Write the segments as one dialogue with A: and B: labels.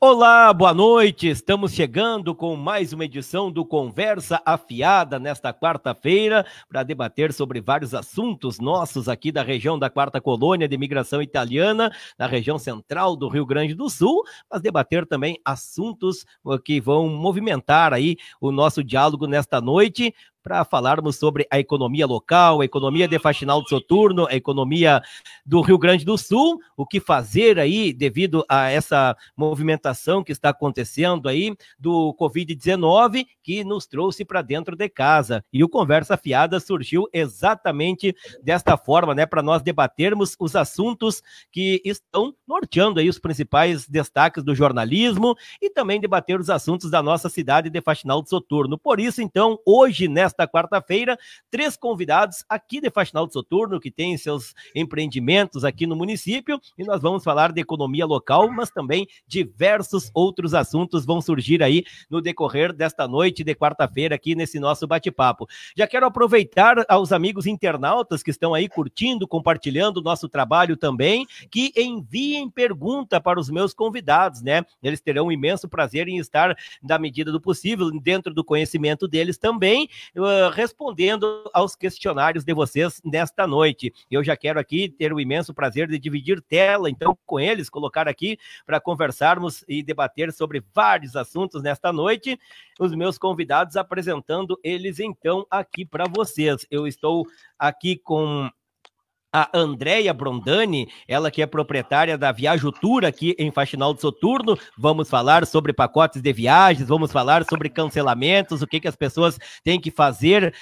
A: Olá, boa noite. Estamos chegando com mais uma edição do Conversa Afiada nesta quarta-feira para debater sobre vários assuntos nossos aqui da região da Quarta Colônia de Imigração Italiana, na região central do Rio Grande do Sul, mas debater também assuntos que vão movimentar aí o nosso diálogo nesta noite, para falarmos sobre a economia local, a economia de Faxinal do Soturno, a economia do Rio Grande do Sul, o que fazer aí devido a essa movimentação que está acontecendo aí do Covid-19, que nos trouxe para dentro de casa. E o Conversa Fiada surgiu exatamente desta forma, né, para nós debatermos os assuntos que estão norteando aí os principais destaques do jornalismo e também debater os assuntos da nossa cidade de Faxinal do Soturno. Por isso, então, hoje, nesta quarta-feira, 3 convidados aqui de Faxinal do Soturno, que têm seus empreendimentos aqui no município, e nós vamos falar de economia local, mas também diversos outros assuntos vão surgir aí no decorrer desta noite de quarta-feira aqui nesse nosso bate-papo. Já quero aproveitar aos amigos internautas que estão aí curtindo, compartilhando o nosso trabalho também, que enviem pergunta para os meus convidados, né? Eles terão um imenso prazer em estar, na medida do possível, dentro do conhecimento deles também, respondendo aos questionários de vocês nesta noite. Eu já quero aqui ter o imenso prazer de dividir tela, então, com eles, colocar aqui para conversarmos e debater sobre vários assuntos nesta noite. Os meus convidados apresentando eles, então, aqui para vocês. Eu estou aqui com a Andréia Brondani, ela que é proprietária da Viajutura aqui em Faxinal do Soturno. Vamos falar sobre pacotes de viagens, vamos falar sobre cancelamentos, o que as pessoas têm que fazer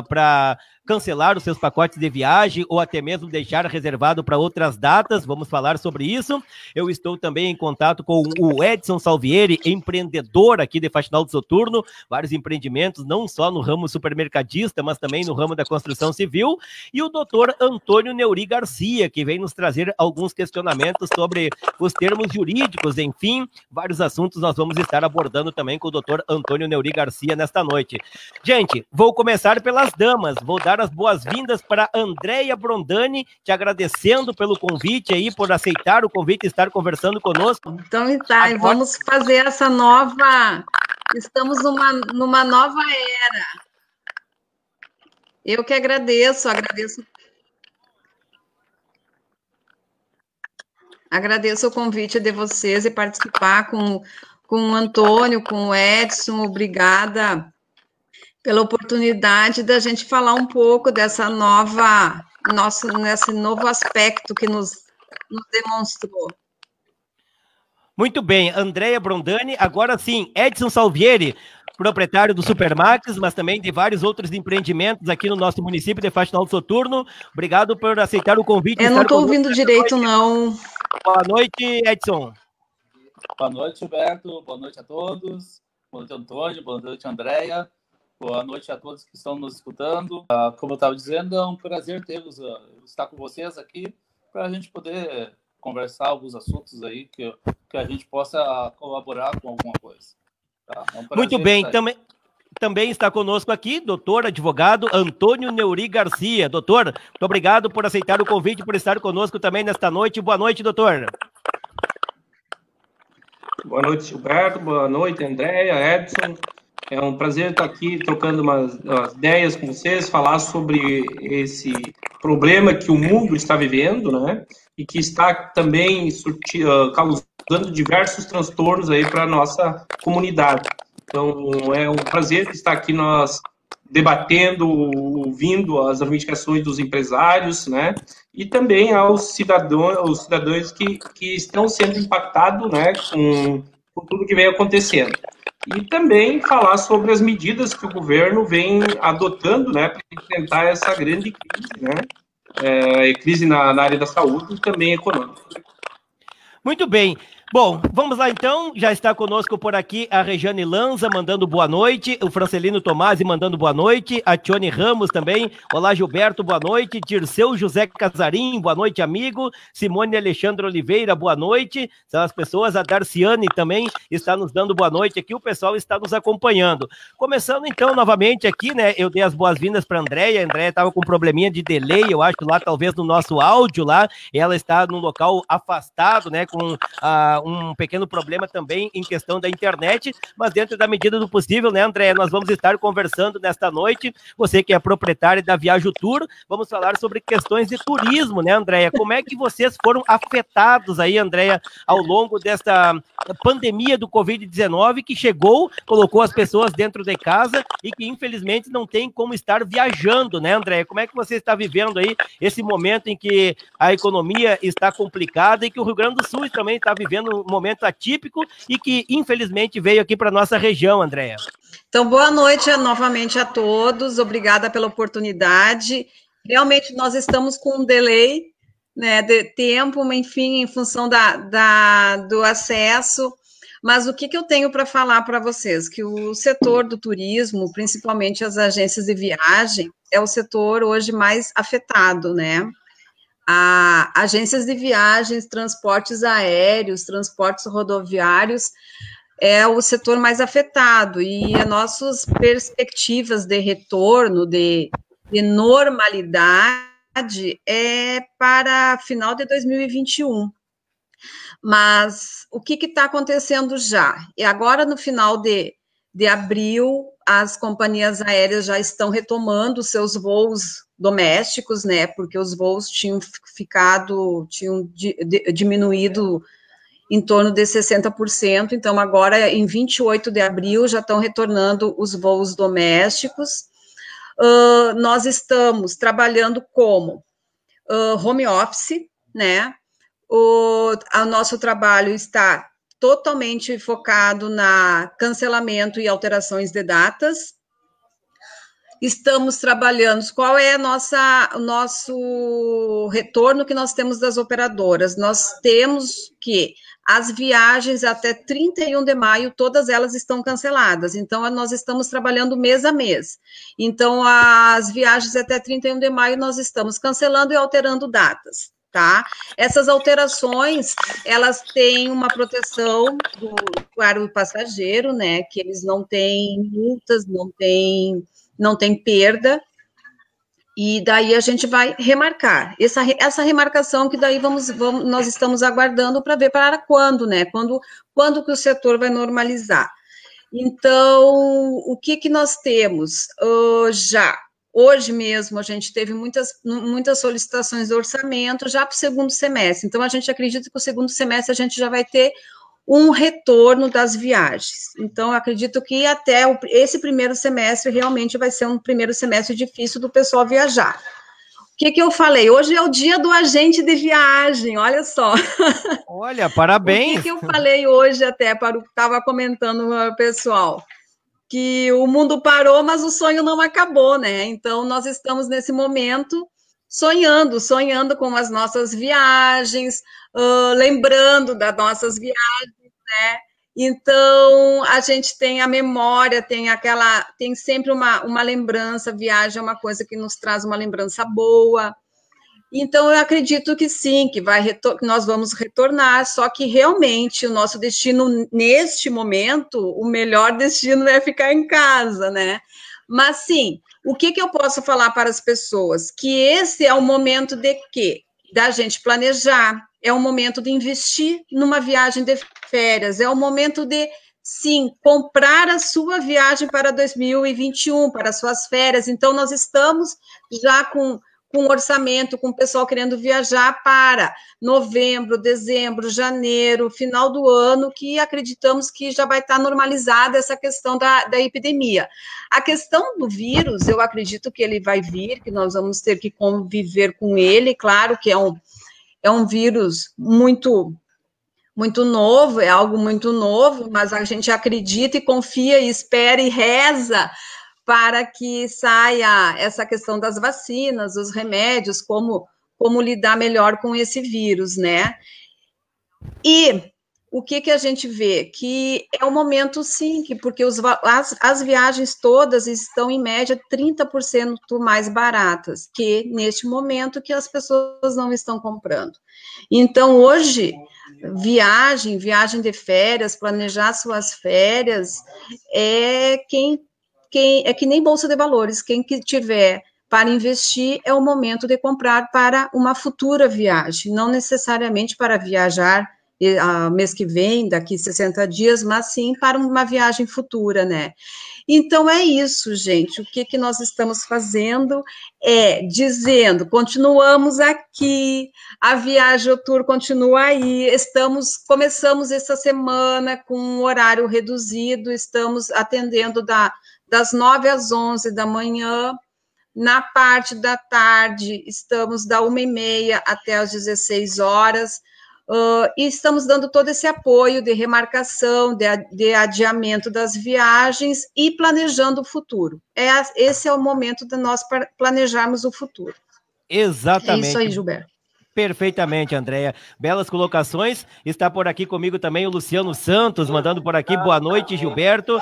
A: para cancelar os seus pacotes de viagem ou até mesmo deixar reservado para outras datas. Vamos falar sobre isso. Eu estou também em contato com o Edson Salvieri, empreendedor aqui de Faxinal do Soturno, vários empreendimentos, não só no ramo supermercadista, mas também no ramo da construção civil, e o doutor Antônio Neuri Garcia, que vem nos trazer alguns questionamentos sobre os termos jurídicos, enfim, vários assuntos nós vamos estar abordando também com o doutor Antônio Neuri Garcia nesta noite. Gente, vou começar pelas damas, vou dar as boas-vindas para Andréia Brondani, te agradecendo pelo convite aí, por aceitar o convite e estar conversando conosco.
B: Então tá, agora vamos fazer essa nova, estamos numa nova era. Eu que agradeço o convite de vocês e participar com o Antônio, com o Edson. Obrigada pela oportunidade da gente falar um pouco dessa nesse novo aspecto que nos demonstrou.
A: Muito bem, Andréia Brondani. Agora sim, Edson Salvieri, proprietário do Supermax, mas também de vários outros empreendimentos aqui no nosso município de Faxinal do Soturno. Obrigado por aceitar o convite.
B: Eu não estou ouvindo direito, não.
A: Boa noite, Edson.
C: Boa noite, Gilberto. Boa noite a todos. Boa noite, Antônio. Boa noite, Andréia. Boa noite a todos que estão nos escutando. Como eu estava dizendo, é um prazer estar com vocês aqui para a gente poder conversar alguns assuntos aí que a gente possa colaborar com alguma coisa. Tá? É um
A: muito bem, também está conosco aqui, doutor advogado Antônio Neuri Garcia. Doutor, muito obrigado por aceitar o convite, por estar conosco também nesta noite. Boa noite, doutor.
D: Boa noite, Gilberto. Boa noite, Andréia, Edson. É um prazer estar aqui trocando umas ideias com vocês, falar sobre esse problema que o mundo está vivendo, né? E que está também causando diversos transtornos aí para a nossa comunidade. Então, é um prazer estar aqui nós debatendo, ouvindo as reivindicações dos empresários, né? E também aos cidadãos que estão sendo impactados, né? Com tudo que vem acontecendo. E também falar sobre as medidas que o governo vem adotando, né, para enfrentar essa grande crise, né, crise na área da saúde e também econômica.
A: Muito bem. Bom, vamos lá então, já está conosco por aqui a Rejane Lanza mandando boa noite, o Francelino Tomasi mandando boa noite, a Tione Ramos também, olá Gilberto, boa noite, Dirceu José Casarim, boa noite amigo, Simone Alexandre Oliveira, boa noite, são as pessoas, a Darciane também está nos dando boa noite aqui, o pessoal está nos acompanhando. Começando então novamente aqui, né, eu dei as boas-vindas para a Andréia estava com um probleminha de delay, eu acho lá talvez no nosso áudio lá, ela está num local afastado, né, com a um pequeno problema também em questão da internet, mas dentro da medida do possível, né, André, nós vamos estar conversando nesta noite, você que é proprietária da Viajo Tour, vamos falar sobre questões de turismo, né, Andréia? Como é que vocês foram afetados aí, Andréia, ao longo desta pandemia do Covid-19 que chegou, colocou as pessoas dentro de casa e que infelizmente não tem como estar viajando, né, Andréia? Como é que você está vivendo aí esse momento em que a economia está complicada e que o Rio Grande do Sul também está vivendo um momento atípico e que infelizmente veio aqui para nossa região, Andréia?
B: Então, boa noite novamente a todos, obrigada pela oportunidade. Realmente nós estamos com um delay, né, de tempo, enfim, em função do acesso, mas o que eu tenho para falar para vocês? Que o setor do turismo, principalmente as agências de viagem, é o setor hoje mais afetado, né? Agências de viagens, transportes aéreos, transportes rodoviários, é o setor mais afetado, e as nossas perspectivas de retorno, de normalidade, é para final de 2021. Mas o que está acontecendo já? E agora, no final de abril, as companhias aéreas já estão retomando seus voos domésticos, né? Porque os voos tinham diminuído em torno de 60%, então agora, em 28 de abril, já estão retornando os voos domésticos. Nós estamos trabalhando como home office, né? O nosso trabalho está totalmente focado na cancelamento e alterações de datas. Estamos trabalhando, qual é o nosso retorno que nós temos das operadoras? Nós temos que as viagens até 31 de maio, todas elas estão canceladas, então nós estamos trabalhando mês a mês. Então, as viagens até 31 de maio, nós estamos cancelando e alterando datas, tá? Essas alterações, elas têm uma proteção para o passageiro, né, que eles não têm multas, não tem perda, e daí a gente vai remarcar. Essa remarcação que daí nós estamos aguardando para ver para quando, né? Quando que o setor vai normalizar. Então, o que nós temos? Já, hoje mesmo, a gente teve muitas solicitações de orçamento já para o segundo semestre. Então, a gente acredita que o segundo semestre a gente já vai ter um retorno das viagens. Então, acredito que até esse primeiro semestre realmente vai ser um primeiro semestre difícil do pessoal viajar. O que eu falei? Hoje é o dia do agente de viagem, olha só.
A: Olha, parabéns!
B: O que eu falei hoje até, estava comentando com o pessoal, que o mundo parou, mas o sonho não acabou, né? Então, nós estamos nesse momento sonhando com as nossas viagens, lembrando das nossas viagens, né? Então, a gente tem a memória, tem sempre uma lembrança, viagem é uma coisa que nos traz uma lembrança boa. Então, eu acredito que sim, que nós vamos retornar, só que realmente o nosso destino, neste momento, o melhor destino é ficar em casa, né? Mas, sim, o que eu posso falar para as pessoas? Que esse é o momento de quê? Da gente planejar, é o momento de investir numa viagem de férias, é o momento de, sim, comprar a sua viagem para 2021, para as suas férias. Então, nós estamos já com orçamento, com o pessoal querendo viajar para novembro, dezembro, janeiro, final do ano, que acreditamos que já vai estar normalizada essa questão da epidemia. A questão do vírus, eu acredito que ele vai vir, que nós vamos ter que conviver com ele, claro que é um vírus muito novo, é algo muito novo, mas a gente acredita e confia e espera e reza para que saia essa questão das vacinas, os remédios, como lidar melhor com esse vírus, né? E o que a gente vê? Que é um momento, sim, porque as viagens todas estão, em média, 30% mais baratas, que neste momento que as pessoas não estão comprando. Então, hoje, viagem de férias, planejar suas férias, é que nem bolsa de valores, quem que tiver para investir é o momento de comprar para uma futura viagem, não necessariamente para viajar mês que vem, daqui 60 dias, mas sim para uma viagem futura, né? Então, é isso, gente. O que nós estamos fazendo é dizendo, continuamos aqui, a Viagem ao Tour continua aí, começamos essa semana com um horário reduzido, estamos atendendo das 9 às 11 da manhã, na parte da tarde, estamos da 1h30 até às 16 horas, e estamos dando todo esse apoio de remarcação, de adiamento das viagens e planejando o futuro. Esse é o momento de nós planejarmos o futuro.
A: Exatamente.
B: É isso aí, Gilberto.
A: Perfeitamente, Andréia. Belas colocações. Está por aqui comigo também o Luciano Santos, mandando por aqui boa noite, Gilberto.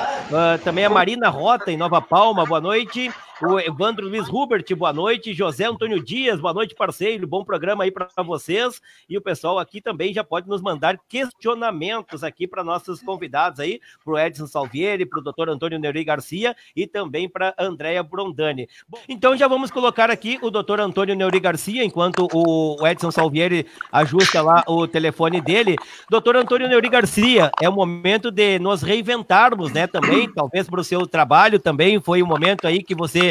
A: Também a Marina Rota, em Nova Palma, boa noite. O Evandro Luiz Hubert, boa noite. José Antônio Dias, boa noite, parceiro. Bom programa aí para vocês. E o pessoal aqui também já pode nos mandar questionamentos aqui para nossos convidados aí, para o Edson Salvieri, para o doutor Antônio Neuri Garcia e também para a Andréia Brondani. Bom, então já vamos colocar aqui o doutor Antônio Neuri Garcia, enquanto o Edson Salvieri ajusta lá o telefone dele. Doutor Antônio Neuri Garcia, é o momento de nos reinventarmos, né, também, talvez para o seu trabalho também, foi um momento aí que você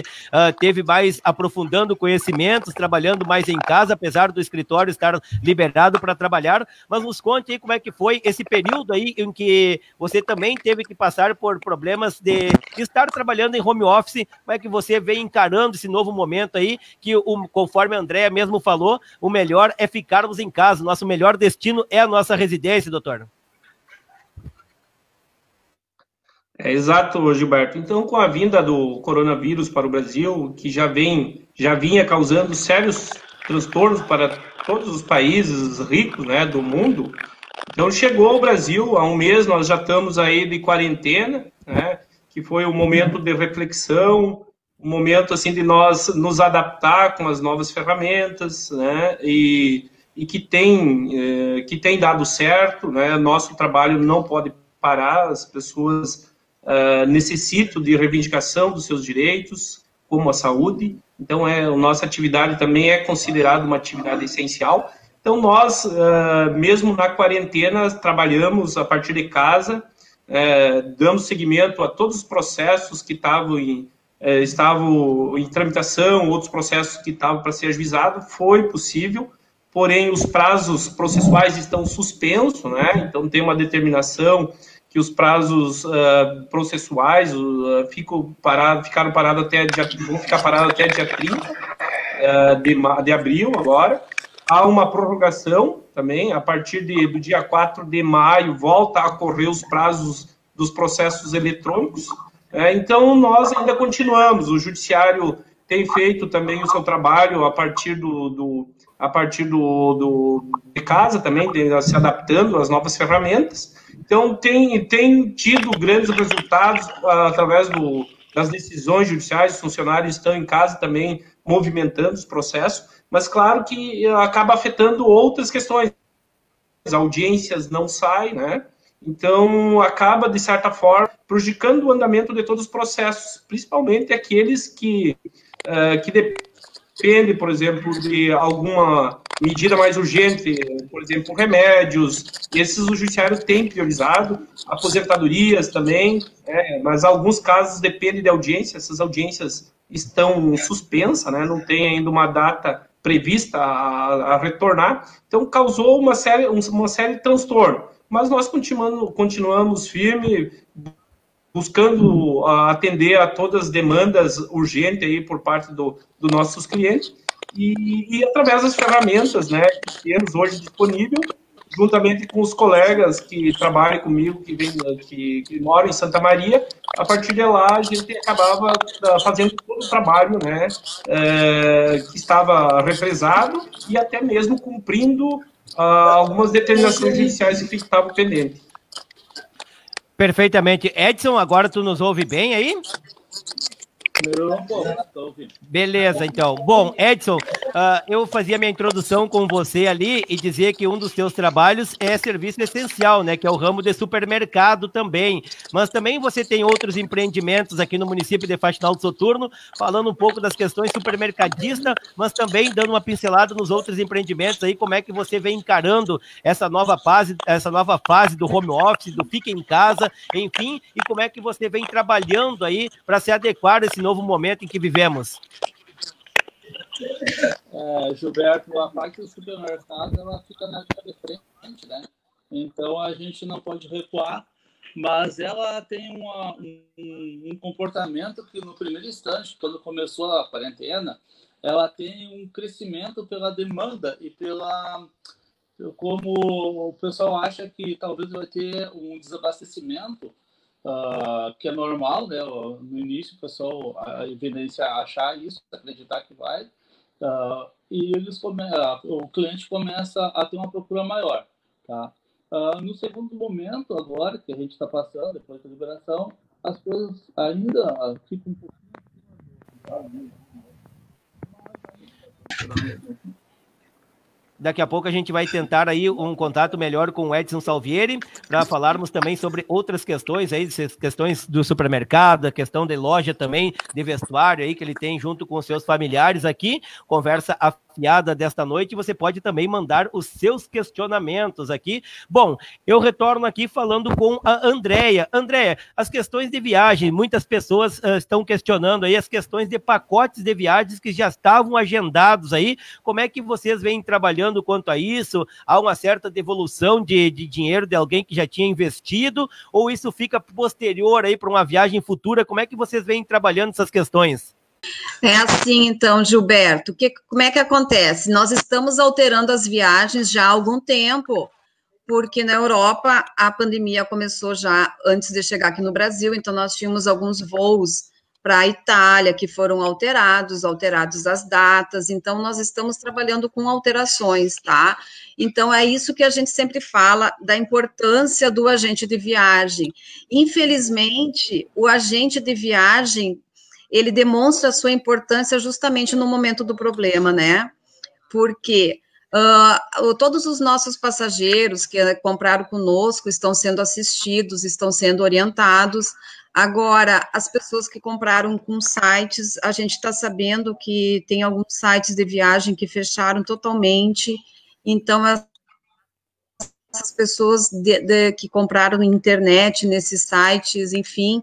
A: teve mais aprofundando conhecimentos, trabalhando mais em casa, apesar do escritório estar liberado para trabalhar, mas nos conte aí como é que foi esse período aí em que você também teve que passar por problemas de estar trabalhando em home office, como é que você vem encarando esse novo momento aí, que conforme a Andréia mesmo falou, o melhor é ficarmos em casa, nosso melhor destino é a nossa residência, doutor.
D: É exato, Gilberto. Então, com a vinda do coronavírus para o Brasil, que já vinha causando sérios transtornos para todos os países ricos, né, do mundo, então chegou ao Brasil, há um mês nós já estamos aí de quarentena, né, que foi um momento de reflexão, um momento assim de nós nos adaptar com as novas ferramentas, né, e que tem dado certo, né, nosso trabalho não pode parar, as pessoas necessitam de reivindicação dos seus direitos, como a saúde, então a nossa atividade também é considerada uma atividade essencial. Então nós, mesmo na quarentena, trabalhamos a partir de casa, damos seguimento a todos os processos que estavam em tramitação, outros processos que estavam para ser ajuizados, foi possível, porém os prazos processuais estão suspensos, né? Então tem uma determinação que os prazos processuais vão ficar parados até dia 30 de abril agora. Há uma prorrogação também, a partir do dia 4 de maio, volta a correr os prazos dos processos eletrônicos. Então, nós ainda continuamos, o Judiciário tem feito também o seu trabalho a partir de casa também, se adaptando às novas ferramentas. Então, tem tido grandes resultados através das decisões judiciais, os funcionários estão em casa também movimentando os processos, mas claro que acaba afetando outras questões. As audiências não saem, né? Então, acaba, de certa forma, prejudicando o andamento de todos os processos, principalmente aqueles que dependem, por exemplo, de alguma medida mais urgente, por exemplo, remédios. Esses o judiciário tem priorizado, aposentadorias também, mas alguns casos dependem de audiência, essas audiências estão suspensas, né? Não tem ainda uma data prevista a retornar, então causou uma série de transtornos. Mas nós continuamos firme, buscando atender a todas as demandas urgentes aí por parte dos nossos clientes e através das ferramentas, né, que temos hoje disponível, juntamente com os colegas que trabalham comigo, que moram em Santa Maria. A partir de lá, a gente acabava fazendo todo o trabalho, né, que estava represado e até mesmo cumprindo algumas determinações judiciais que estavam pendentes.
A: Perfeitamente. Edson, agora tu nos ouve bem aí? Beleza, então. Bom, Edson, eu fazia minha introdução com você ali e dizia que um dos seus trabalhos é serviço essencial, né? Que é o ramo de supermercado também. Mas também você tem outros empreendimentos aqui no município de Faxinal do Soturno, falando um pouco das questões supermercadistas, mas também dando uma pincelada nos outros empreendimentos aí, como é que você vem encarando essa nova fase do home office, do fica em casa, enfim, e como é que você vem trabalhando aí para se adequar a esse novo momento em que vivemos.
C: Gilberto, a parte do supermercado ela fica na linha de frente, né? Então a gente não pode recuar, mas ela tem um comportamento que no primeiro instante, quando começou a quarentena, ela tem um crescimento pela demanda e como o pessoal acha que talvez vai ter um desabastecimento, que é normal, né? No início o pessoal achar isso, acreditar que vai, e o cliente começa a ter uma procura maior, tá? No segundo momento, agora que a gente está passando, depois da liberação, as coisas ainda ficam um pouquinho.
A: Daqui a pouco a gente vai tentar aí um contato melhor com o Edson Salvieri para falarmos também sobre outras questões aí, questões do supermercado, a questão de loja também, de vestuário aí que ele tem junto com os seus familiares aqui. Conversa afiada desta noite. Você pode também mandar os seus questionamentos aqui. Bom, eu retorno aqui falando com a Andréia. Andréia, as questões de viagem, muitas pessoas estão questionando aí as questões de pacotes de viagens que já estavam agendados aí. Como é que vocês vêm trabalhando quanto a isso? Há uma certa devolução de dinheiro de alguém que já tinha investido, ou isso fica posterior aí para uma viagem futura? Como é que vocês vêm trabalhando essas questões?
B: É assim, então, Gilberto, como é que acontece? Nós estamos alterando as viagens já há algum tempo, porque na Europa a pandemia começou já antes de chegar aqui no Brasil, então nós tínhamos alguns voos para a Itália, que foram alterados as datas, então nós estamos trabalhando com alterações, tá? Então é isso que a gente sempre fala, da importância do agente de viagem. Infelizmente, o agente de viagem, ele demonstra a sua importância justamente no momento do problema, né? Porque todos os nossos passageiros que compraram conosco estão sendo assistidos, estão sendo orientados. Agora, as pessoas que compraram com sites, a gente está sabendo que tem alguns sites de viagem que fecharam totalmente, então essas pessoas que compraram na internet, nesses sites, enfim,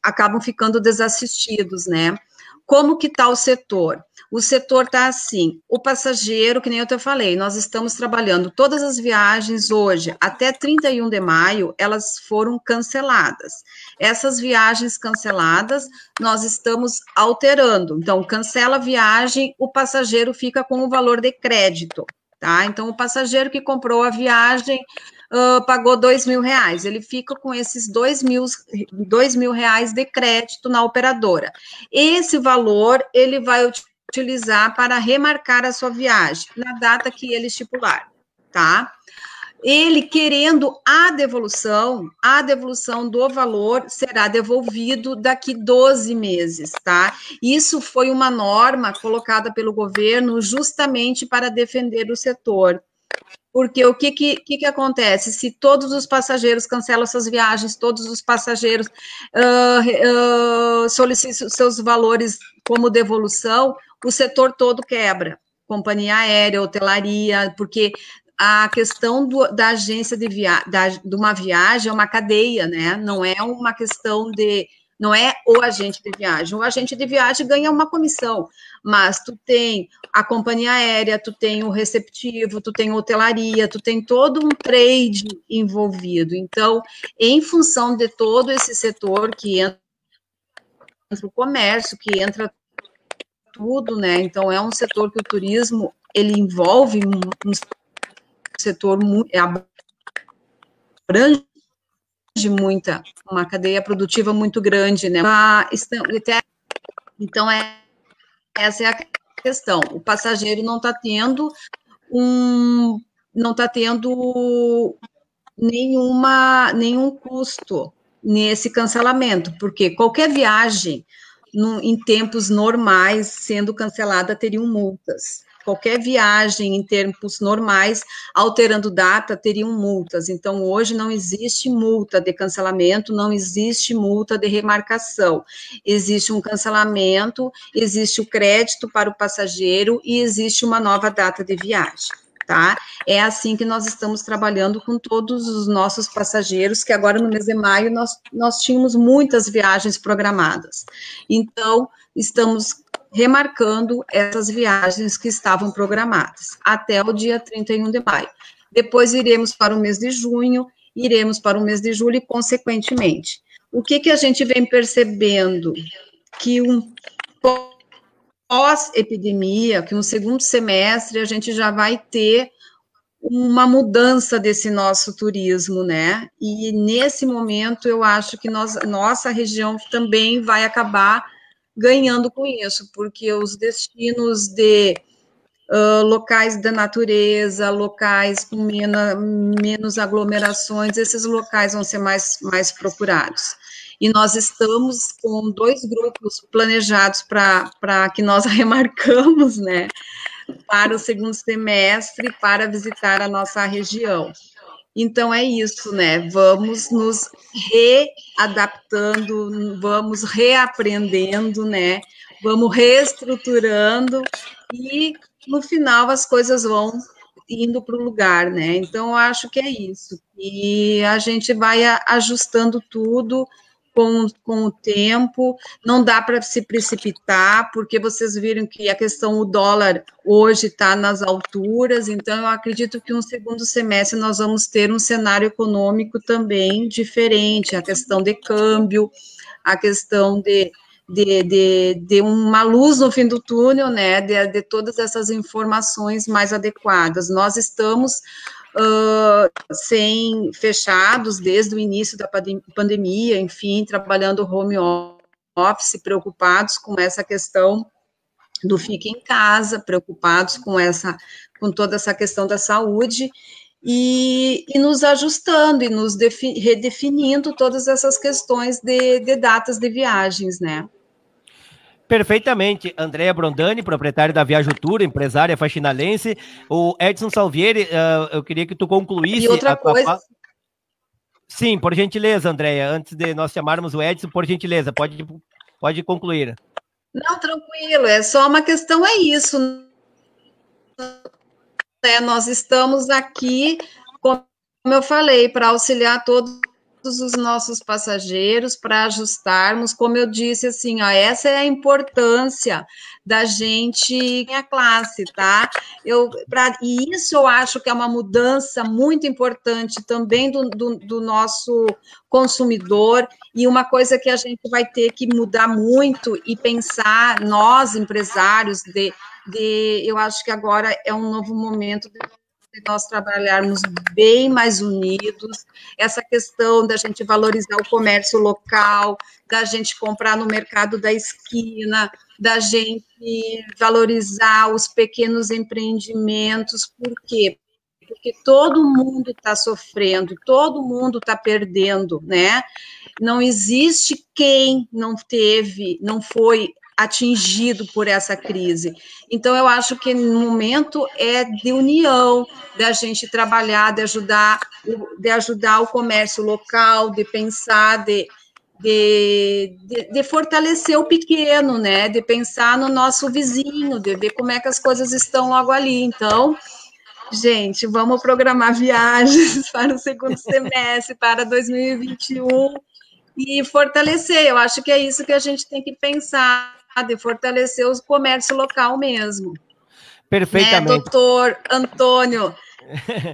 B: acabam ficando desassistidos, né? Como que está o setor? O setor está assim, o passageiro, que nem eu te falei, nós estamos trabalhando todas as viagens hoje, até 31 de maio, elas foram canceladas. Essas viagens canceladas, nós estamos alterando. Então, cancela a viagem, o passageiro fica com o valor de crédito, tá? Então, o passageiro que comprou a viagem pagou R$2.000, ele fica com esses R$2.000 de crédito na operadora. Esse valor, ele vai utilizar para remarcar a sua viagem, na data que ele estipular, tá? Ele querendo a devolução do valor será devolvido daqui 12 meses, tá? Isso foi uma norma colocada pelo governo justamente para defender o setor. Porque o que acontece? Se todos os passageiros cancelam suas viagens, todos os passageiros solicitam seus valores como devolução, o setor todo quebra. Companhia aérea, hotelaria, porque a questão da agência de uma viagem é uma cadeia, né? Não é uma questão de... Não é o agente de viagem. O agente de viagem ganha uma comissão, mas tu tem a companhia aérea, tu tem o receptivo, tu tem hotelaria, tu tem todo um trade envolvido. Então, em função de todo esse setor que entra o comércio, que entra tudo, né? Então, é um setor que o turismo, ele envolve um setor abrange uma cadeia produtiva muito grande, né? Então, essa é a questão. O passageiro não está tendo nenhum custo nesse cancelamento, porque qualquer viagem em tempos normais, sendo cancelada, teriam multas. Qualquer viagem em tempos normais, alterando data, teriam multas. Então, hoje não existe multa de cancelamento, não existe multa de remarcação. Existe um cancelamento, existe o crédito para o passageiro e existe uma nova data de viagem. Tá? É assim que nós estamos trabalhando com todos os nossos passageiros, que agora no mês de maio nós tínhamos muitas viagens programadas. Então, estamos remarcando essas viagens que estavam programadas até o dia 31 de maio. Depois iremos para o mês de junho, iremos para o mês de julho e, consequentemente. O que a gente vem percebendo? Que pós-epidemia, que no segundo semestre a gente já vai ter uma mudança desse nosso turismo, né? E nesse momento eu acho que nossa região também vai acabar ganhando com isso, porque os destinos de locais da natureza, locais com menos aglomerações, esses locais vão ser mais procurados. E nós estamos com 2 grupos planejados para que nós remarcamos, né, para o segundo semestre, para visitar a nossa região. Então, é isso, né, vamos nos readaptando, vamos reaprendendo, né, vamos reestruturando e, no final, as coisas vão indo para o lugar, né, então, eu acho que é isso, e a gente vai ajustando tudo com o tempo, não dá para se precipitar, porque vocês viram que a questão, o dólar hoje está nas alturas, então eu acredito que no segundo semestre nós vamos ter um cenário econômico também diferente, a questão de câmbio, a questão de uma luz no fim do túnel, né, de todas essas informações mais adequadas. Nós estamos fechados desde o início da pandemia, enfim, trabalhando home office, preocupados com essa questão do fique em casa, preocupados com toda essa questão da saúde, e nos ajustando e nos redefinindo todas essas questões de datas de viagens, né?
A: Perfeitamente. Andréa Brondani, proprietária da Viajutura, empresária faxinalense. O Edson Salvieri, eu queria que tu concluísse...
B: E outra coisa...
A: Sim, por gentileza, Andréa, antes de nós chamarmos o Edson, por gentileza, pode concluir.
B: Não, tranquilo, é só uma questão, é isso. Nós estamos aqui, como eu falei, para auxiliar todos os nossos passageiros, para ajustarmos, como eu disse, assim, ó, essa é a importância da gente, a classe, tá? E isso eu acho que é uma mudança muito importante também do nosso consumidor, e uma coisa que a gente vai ter que mudar muito e pensar, nós, empresários, eu acho que agora é um novo momento de nós trabalharmos bem mais unidos, essa questão da gente valorizar o comércio local, da gente comprar no mercado da esquina, da gente valorizar os pequenos empreendimentos. Por quê? Porque todo mundo está sofrendo, todo mundo está perdendo, né? Não existe quem não foi atingido por essa crise. Então, eu acho que no momento é de união, da gente trabalhar, de ajudar o comércio local, de pensar, de fortalecer o pequeno, né? De pensar no nosso vizinho, de ver como é que as coisas estão logo ali. Então, gente, vamos programar viagens para o segundo semestre, para 2021, e fortalecer. Eu acho que é isso que a gente tem que pensar, de fortalecer o comércio local mesmo.
A: Perfeitamente.
B: Né, doutor Antônio,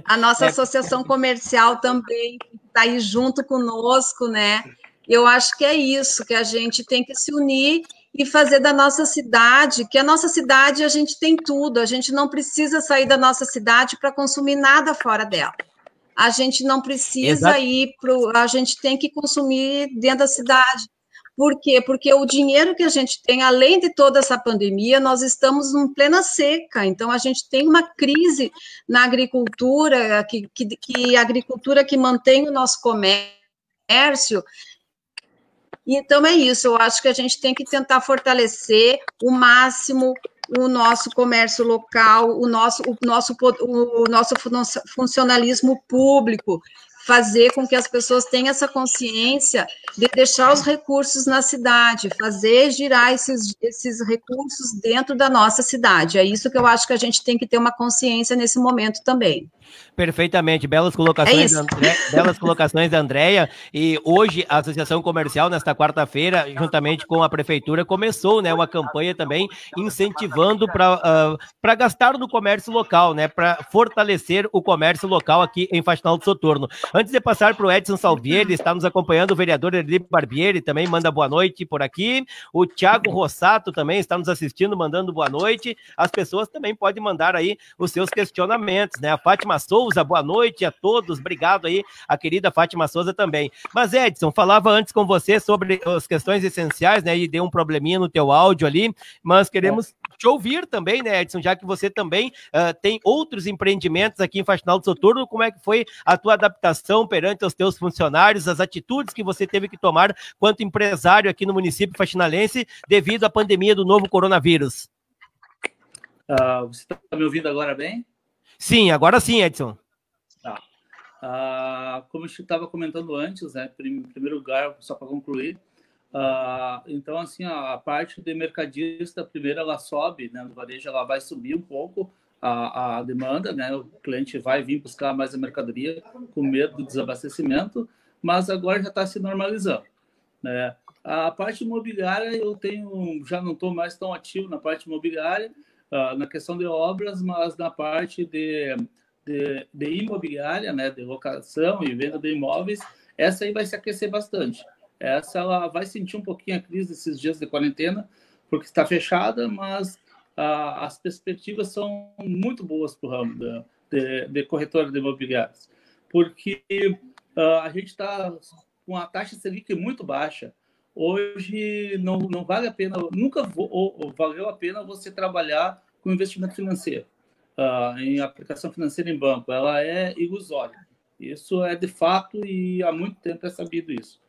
B: a nossa associação comercial também está aí junto conosco, né? Eu acho que é isso, que a gente tem que se unir e fazer da nossa cidade, que a nossa cidade a gente tem tudo, a gente não precisa sair da nossa cidade para consumir nada fora dela. A gente não precisa a gente tem que consumir dentro da cidade. Por quê? Porque o dinheiro que a gente tem, além de toda essa pandemia, nós estamos em plena seca, então a gente tem uma crise na agricultura, que a agricultura que mantém o nosso comércio, Então é isso, eu acho que a gente tem que tentar fortalecer o máximo o nosso comércio local, o nosso funcionalismo público, fazer com que as pessoas tenham essa consciência de deixar os recursos na cidade, fazer girar esses recursos dentro da nossa cidade. É isso que eu acho que a gente tem que ter uma consciência nesse momento também.
A: Perfeitamente, belas colocações da Andréia, e hoje a Associação Comercial, nesta quarta-feira, juntamente com a Prefeitura, começou, né, uma campanha também incentivando para gastar no comércio local, né, para fortalecer o comércio local aqui em Faxinal do Soturno. Antes de passar para o Edson Salvieri, está nos acompanhando o vereador Erli Barbieri, também manda boa noite por aqui, o Thiago Rossato também está nos assistindo, mandando boa noite, as pessoas também podem mandar aí os seus questionamentos, né, a Fátima Souza, boa noite a todos, obrigado aí, a querida Fátima Souza também. Mas Edson, falava antes com você sobre as questões essenciais, né, e deu um probleminha no teu áudio ali, mas queremos te ouvir também, né, Edson, já que você também tem outros empreendimentos aqui em Faxinal do Soturno, como é que foi a tua adaptação perante os teus funcionários, as atitudes que você teve que tomar quanto empresário aqui no município faxinalense devido à pandemia do novo coronavírus?
C: Você está me ouvindo agora bem?
A: Sim, agora sim, Edson.
C: Como eu estava comentando antes, né, em primeiro lugar, só para concluir, então, assim, a parte de mercadista, primeiro ela sobe, né, no varejo ela vai subir um pouco a demanda, né, o cliente vai vir buscar mais a mercadoria com medo do desabastecimento, mas agora já está se normalizando, né. A parte imobiliária, já não estou mais tão ativo na parte imobiliária, na questão de obras, mas na parte de imobiliária, né, de locação e venda de imóveis, essa aí vai se aquecer bastante. Essa ela vai sentir um pouquinho a crise desses dias de quarentena, porque está fechada, mas as perspectivas são muito boas para o ramo de corretora de imobiliários, porque a gente está com a taxa Selic muito baixa. Hoje não vale a pena, nunca valeu a pena você trabalhar com investimento financeiro, em aplicação financeira em banco. Ela é ilusória. Isso é de fato e há muito tempo é sabido isso.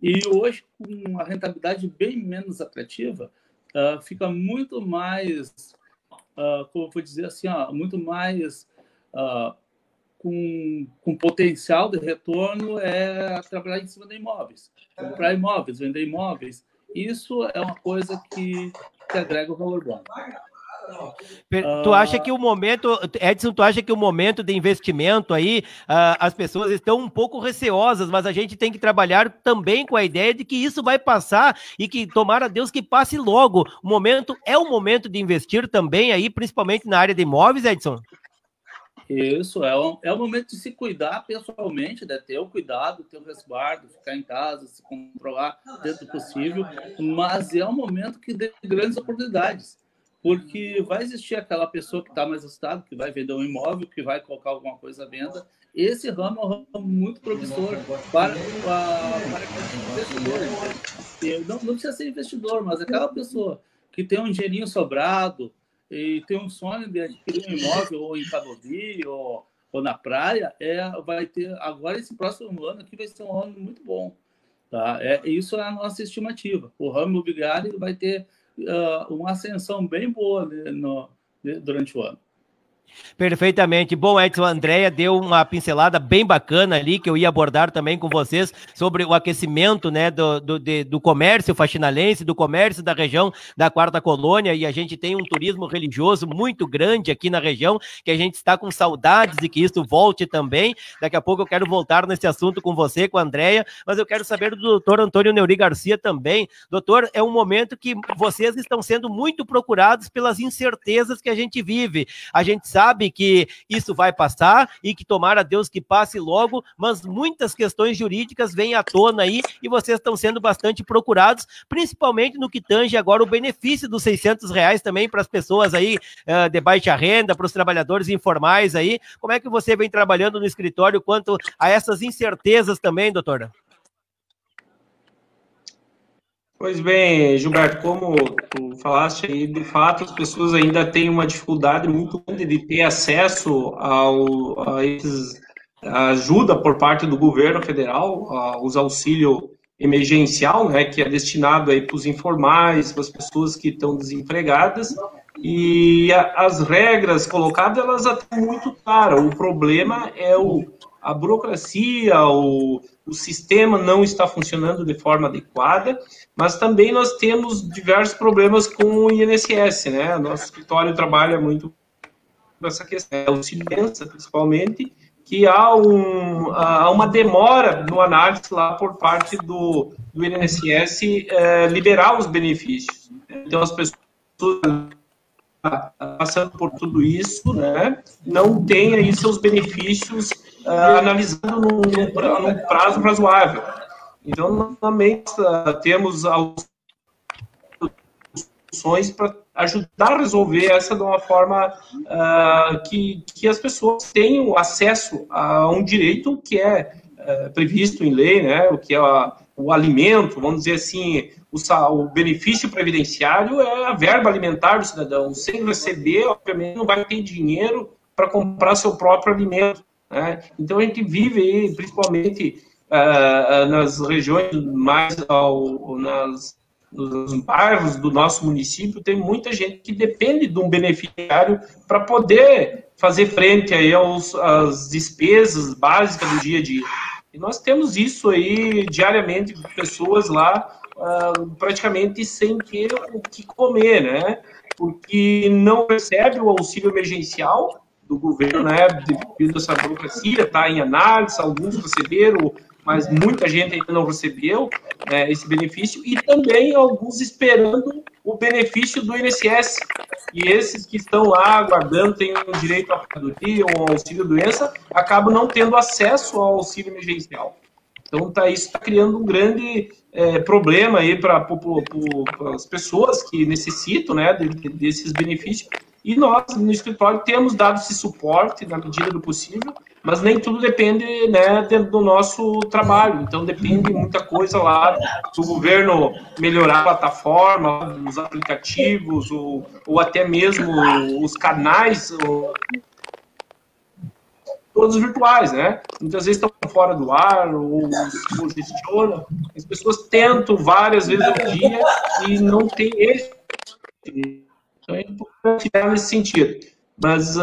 C: E hoje, com uma rentabilidade bem menos atrativa, fica muito mais, como eu vou dizer assim, muito mais com potencial de retorno trabalhar em cima de imóveis. Comprar imóveis, vender imóveis, isso é uma coisa que agrega o valor bom.
A: Tu acha que o momento, Edson, tu acha que o momento de investimento aí, as pessoas estão um pouco receosas, mas a gente tem que trabalhar também com a ideia de que isso vai passar e que tomara Deus que passe logo. O momento é o momento de investir também aí, principalmente na área de imóveis, Edson?
C: Isso, é o momento de se cuidar pessoalmente, né? Ter o cuidado, ter o resguardo, ficar em casa, se controlar dentro do possível, mas é um momento que dê grandes oportunidades, porque vai existir aquela pessoa que está mais assustada, que vai vender um imóvel, que vai colocar alguma coisa à venda. Esse ramo é um ramo muito promissor para investidores. Não precisa ser investidor, mas aquela pessoa que tem um dinheirinho sobrado, e tem um sonho de adquirir um imóvel ou em Cabobi ou na praia, vai ter agora esse próximo ano aqui vai ser um ano muito bom, tá? Isso é a nossa estimativa. O ramo imobiliário vai ter uma ascensão bem boa, né, durante o ano.
A: Perfeitamente. Bom, Edson, a Andréia deu uma pincelada bem bacana ali, que eu ia abordar também com vocês, sobre o aquecimento, né, do comércio faxinalense, do comércio da região da Quarta Colônia, e a gente tem um turismo religioso muito grande aqui na região, que a gente está com saudades de que isso volte também. Daqui a pouco eu quero voltar nesse assunto com você, com a Andréia, mas eu quero saber do doutor Antônio Neuri Garcia também. Doutor, é um momento que vocês estão sendo muito procurados pelas incertezas que a gente vive. A gente sabe que isso vai passar e que tomara Deus que passe logo, mas muitas questões jurídicas vêm à tona aí e vocês estão sendo bastante procurados, principalmente no que tange agora o benefício dos R$600 também para as pessoas aí de baixa renda, para os trabalhadores informais aí. Como é que você vem trabalhando no escritório quanto a essas incertezas também, doutora?
D: Pois bem, Gilberto, como tu falaste aí, de fato as pessoas ainda têm uma dificuldade muito grande de ter acesso a ajuda por parte do governo federal, os auxílios emergencial, né, que é destinado aí para os informais, para as pessoas que estão desempregadas, e as regras colocadas, elas até muito claras. O problema é a burocracia, o sistema não está funcionando de forma adequada, mas também nós temos diversos problemas com o INSS, né? Nosso escritório trabalha muito nessa questão, o Ciência, principalmente, que há uma demora no análise lá por parte do INSS liberar os benefícios. Então, as pessoas passando por tudo isso, né, não têm aí seus benefícios analisando num prazo razoável. Então, nós também temos soluções para ajudar a resolver essa de uma forma que as pessoas tenham acesso a um direito que é previsto em lei, né, o que é o alimento, vamos dizer assim, o benefício previdenciário é a verba alimentar do cidadão. Sem receber, obviamente, não vai ter dinheiro para comprar seu próprio alimento, né? Então, a gente vive aí, principalmente nas regiões mais nos bairros do nosso município, tem muita gente que depende de um beneficiário para poder fazer frente aí às despesas básicas do dia a dia. E nós temos isso aí diariamente, pessoas lá praticamente sem ter o que comer, né? Porque não recebe o auxílio emergencial do governo, né? Devido a essa burocracia, está em análise, alguns receberam, mas muita gente ainda não recebeu esse benefício, e também alguns esperando o benefício do INSS. E esses que estão lá aguardando, têm um direito à aposentadoria ou ao auxílio-doença, acabam não tendo acesso ao auxílio emergencial. Então, isso está criando um grande problema aí para as pessoas que necessitam, né, desses benefícios. E nós, no escritório, temos dado esse suporte na medida do possível, mas nem tudo depende, né, do nosso trabalho. Então, depende muita coisa lá do governo melhorar a plataforma, os aplicativos, ou até mesmo os canais, todos virtuais, né? Muitas vezes estão fora do ar, ou congestionam. As pessoas tentam várias vezes ao dia e não tem êxito. Então, é importante nesse sentido. Mas,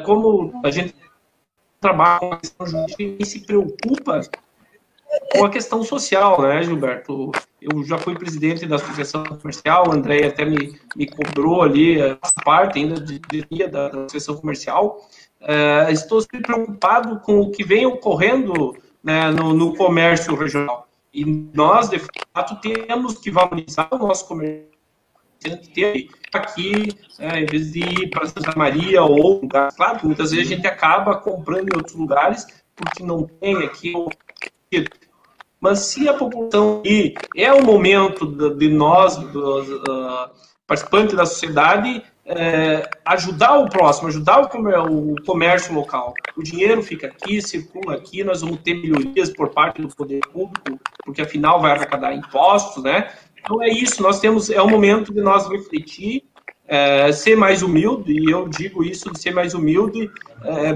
D: como a gente trabalha com a questão jurídica e se preocupa com a questão social, né, Gilberto? Eu já fui presidente da Associação Comercial, o André até me cobrou ali a parte ainda da Associação Comercial. Estou sempre preocupado com o que vem ocorrendo, né, no comércio regional. E nós, de fato, temos que valorizar o nosso comércio. Ter aqui, em vez de ir para Santa Maria ou lugares. Claro que muitas vezes a gente acaba comprando em outros lugares porque não tem aqui. Mas se a população é o momento de nós, dos participantes da sociedade, ajudar o próximo, ajudar o comércio local. O dinheiro fica aqui, circula aqui, nós vamos ter melhorias por parte do poder público, porque afinal vai arrecadar impostos, né? Então é isso, é o momento de nós refletir, ser mais humilde, e eu digo isso de ser mais humilde,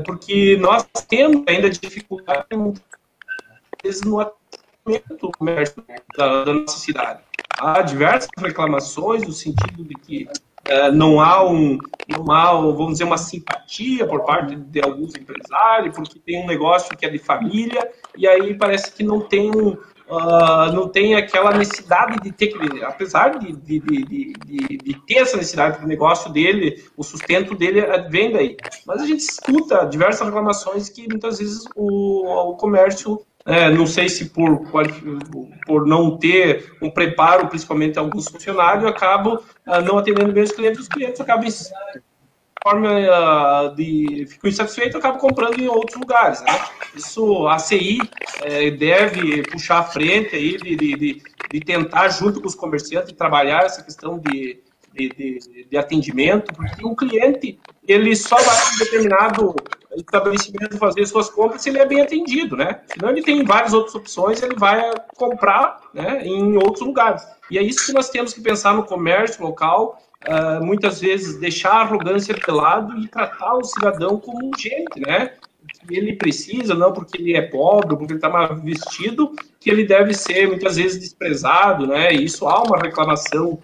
D: porque nós temos ainda dificuldade, muitas vezes, no atendimento do comércio da nossa cidade. Há diversas reclamações no sentido de que não há, vamos dizer, uma simpatia por parte de alguns empresários, porque tem um negócio que é de família, e aí parece que não tem aquela necessidade de ter que, apesar de ter essa necessidade do negócio dele, o sustento dele vem daí. Mas a gente escuta diversas reclamações que muitas vezes o comércio, não sei se por não ter um preparo, principalmente alguns funcionários, acabam não atendendo bem os clientes acabam ficam insatisfeitos e acabam comprando em outros lugares, né? Isso, a CI deve puxar à frente aí de tentar, junto com os comerciantes, trabalhar essa questão de atendimento, porque o cliente, ele só vai em determinado estabelecimento fazer suas compras se ele é bem atendido, né? Senão ele tem várias outras opções, ele vai comprar, né, em outros lugares. E é isso que nós temos que pensar no comércio local, muitas vezes deixar a arrogância de lado e tratar o cidadão como um gente, né? que ele precisa, não porque ele é pobre, porque ele está mal vestido, que ele deve ser muitas vezes desprezado, né? E isso há uma reclamação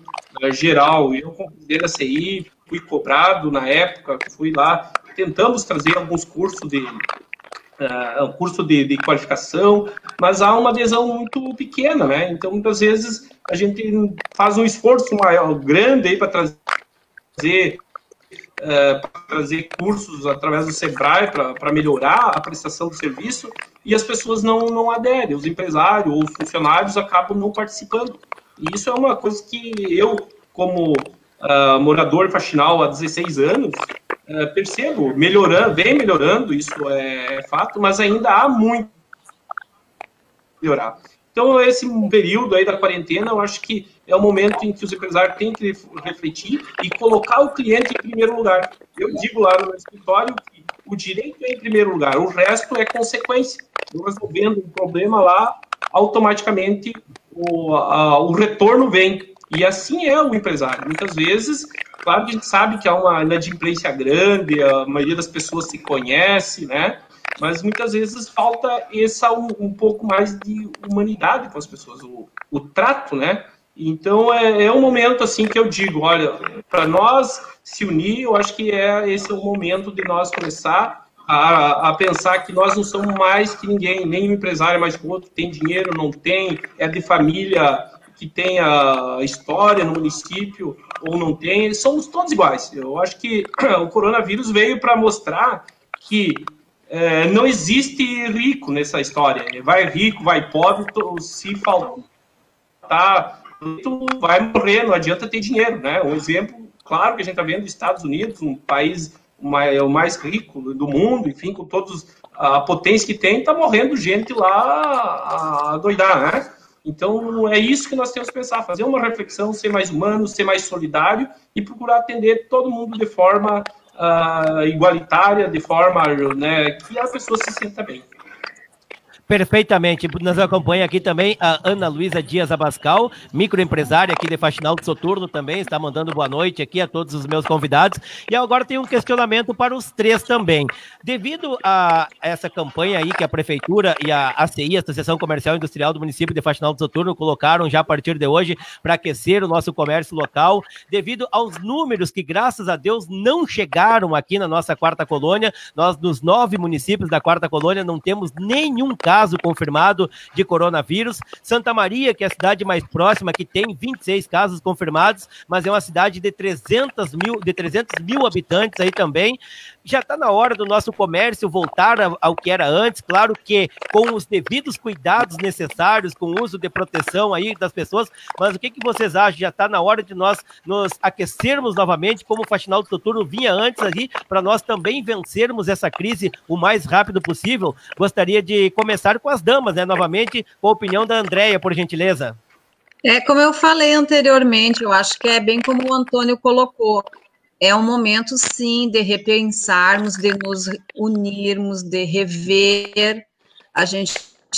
D: geral. Eu, como presidente da CI, fui cobrado na época, fui lá, tentamos trazer alguns cursos de qualificação, mas há uma adesão muito pequena, né? Então, muitas vezes, a gente faz um esforço maior, grande aí para trazer cursos através do Sebrae para melhorar a prestação do serviço, e as pessoas não aderem, os empresários ou os funcionários acabam não participando. E isso é uma coisa que eu, como morador faxinal há 16 anos, percebo, vem melhorando, isso é fato, mas ainda há muito a melhorar. Então, esse período aí da quarentena, eu acho que é o momento em que os empresários têm que refletir e colocar o cliente em primeiro lugar. Eu digo lá no meu escritório que o direito é em primeiro lugar, o resto é consequência. Eu resolvendo um problema lá, automaticamente o retorno vem. E assim é o empresário. Muitas vezes, claro que a gente sabe que há uma inadimplência grande, a maioria das pessoas se conhece, né? Mas muitas vezes falta um pouco mais de humanidade com as pessoas, o trato, né? Então, é um momento, assim, que eu digo, olha, para nós se unir, eu acho que esse é o momento de nós começar a pensar que nós não somos mais que ninguém, nem um empresário mais que o outro, tem dinheiro, não tem, é de família que tem a história no município ou não tem, somos todos iguais. Eu acho que o coronavírus veio para mostrar que não existe rico nessa história. Vai rico, vai pobre, se faltar, tu vai morrer, não adianta ter dinheiro, né? Um exemplo, claro, que a gente está vendo dos Estados Unidos, um país o mais rico do mundo, enfim, com todos a potência que tem, está morrendo gente lá a doidar, né? Então, é isso que nós temos que pensar, fazer uma reflexão, ser mais humano, ser mais solidário e procurar atender todo mundo de forma igualitária, de forma, né, que a pessoa se sinta bem.
A: Perfeitamente. Nos acompanha aqui também a Ana Luísa Dias Abascal, microempresária aqui de Faxinal do Soturno também, está mandando boa noite aqui a todos os meus convidados. E agora tem um questionamento para os três também. Devido a essa campanha aí que a Prefeitura e a ACI, a Associação Comercial e Industrial do município de Faxinal do Soturno, colocaram já a partir de hoje para aquecer o nosso comércio local, devido aos números que, graças a Deus, não chegaram aqui na nossa quarta colônia, nós nos 9 municípios da quarta colônia não temos nenhum caso confirmado de coronavírus. Santa Maria, que é a cidade mais próxima, que tem 26 casos confirmados, mas é uma cidade de 300 mil habitantes aí também. Já está na hora do nosso comércio voltar ao que era antes, claro que com os devidos cuidados necessários, com o uso de proteção aí das pessoas, mas o que vocês acham? Já está na hora de nós nos aquecermos novamente, como o Faxinal do Soturno vinha antes ali, para nós também vencermos essa crise o mais rápido possível? Gostaria de começar com as damas, né? Novamente, com a opinião da Andréia, por gentileza.
B: Como eu falei anteriormente, eu acho que é bem como o Antônio colocou. É um momento, sim, de repensarmos, de nos unirmos, de rever. A gente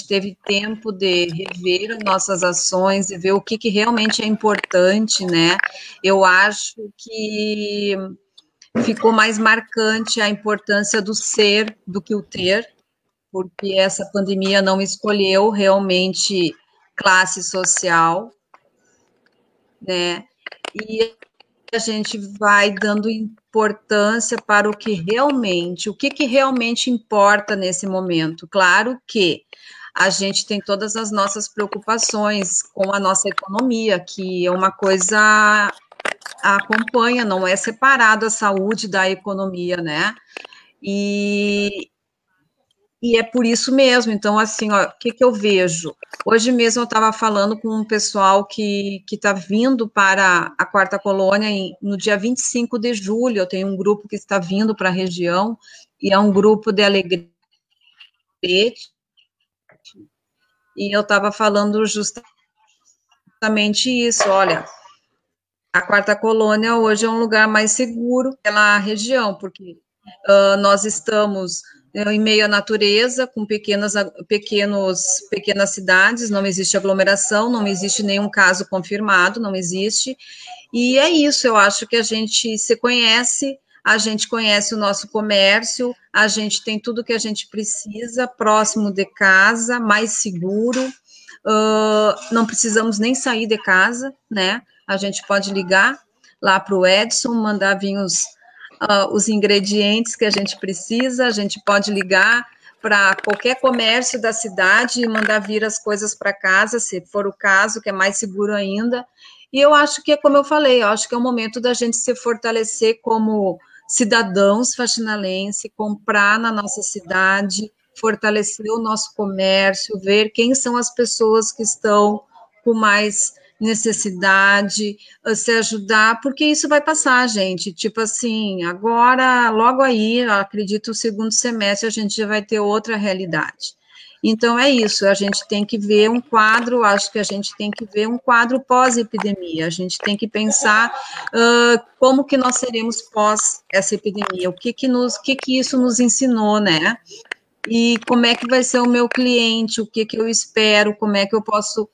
B: teve tempo de rever nossas ações e ver o que realmente é importante, né? Eu acho que ficou mais marcante a importância do ser do que o ter, porque essa pandemia não escolheu realmente classe social, né? E a gente vai dando importância para o que realmente importa nesse momento. Claro que a gente tem todas as nossas preocupações com a nossa economia, que é uma coisa acompanha, não é separado a saúde da economia, né? E é por isso mesmo. Então, assim, ó, o que eu vejo? Hoje mesmo eu estava falando com um pessoal que está vindo para a quarta colônia no dia 25 de julho. Eu tenho um grupo que está vindo para a região, e é um grupo de Alegrete, e eu estava falando justamente isso. Olha, a quarta colônia hoje é um lugar mais seguro pela região, porque nós estamos em meio à natureza, com pequenas cidades, não existe aglomeração, não existe nenhum caso confirmado, não existe, e é isso. Eu acho que a gente se conhece, a gente conhece o nosso comércio, a gente tem tudo que a gente precisa, próximo de casa, mais seguro, não precisamos nem sair de casa, né? A gente pode ligar lá para o Edson, mandar vir os ingredientes que a gente precisa, a gente pode ligar para qualquer comércio da cidade e mandar vir as coisas para casa, se for o caso, que é mais seguro ainda. E eu acho que, como eu falei, eu acho que é o momento da gente se fortalecer como cidadãos faxinalenses, comprar na nossa cidade, fortalecer o nosso comércio, ver quem são as pessoas que estão com mais necessidade, se ajudar, porque isso vai passar, gente. Tipo assim, agora, logo aí, acredito, o segundo semestre, a gente já vai ter outra realidade. Então, é isso, a gente tem que ver um quadro, acho que a gente tem que ver um quadro pós-epidemia, a gente tem que pensar como que nós seremos pós essa epidemia, o que isso nos ensinou, né? E como é que vai ser o meu cliente, o que eu espero, como é que eu posso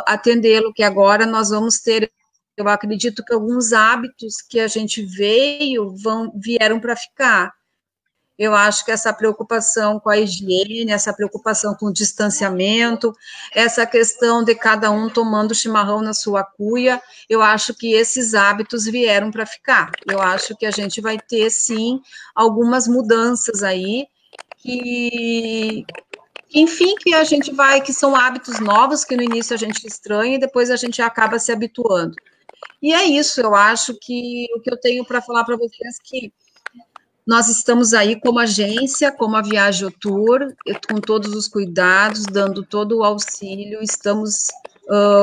B: atendê-lo, que agora nós vamos ter, eu acredito que alguns hábitos que a gente vieram para ficar. Eu acho que essa preocupação com a higiene, essa preocupação com o distanciamento, essa questão de cada um tomando chimarrão na sua cuia, eu acho que esses hábitos vieram para ficar. Eu acho que a gente vai ter, sim, algumas mudanças aí, enfim, que a gente que são hábitos novos, que no início a gente estranha e depois a gente acaba se habituando. E é isso, eu acho que o que eu tenho para falar para vocês é que nós estamos aí como agência, como a Viagem Tour, com todos os cuidados, dando todo o auxílio, estamos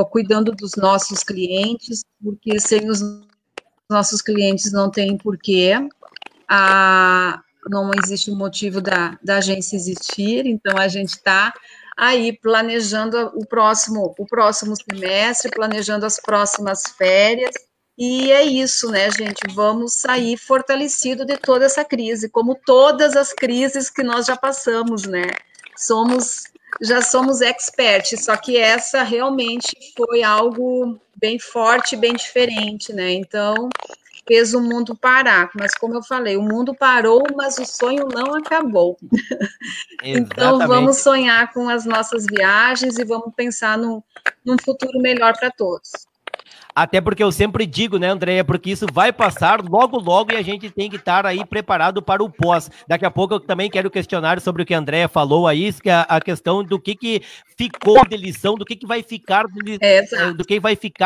B: cuidando dos nossos clientes, porque sem os nossos clientes não tem porquê, não existe um motivo da agência existir, então a gente está aí planejando o próximo semestre, planejando as próximas férias, e é isso, né, gente? Vamos sair fortalecido de toda essa crise, como todas as crises que nós já passamos, né? Já somos experts, só que essa realmente foi algo bem forte, bem diferente, né? Então, fez o mundo parar, mas como eu falei, o mundo parou, mas o sonho não acabou. Então, vamos sonhar com as nossas viagens e vamos pensar num futuro melhor para todos.
A: Até porque eu sempre digo, né, Andréia, porque isso vai passar logo, logo e a gente tem que estar aí preparado para o pós. Daqui a pouco eu também quero questionar sobre o que a Andréia falou aí, que é a questão do que ficou de lição, do que vai ficar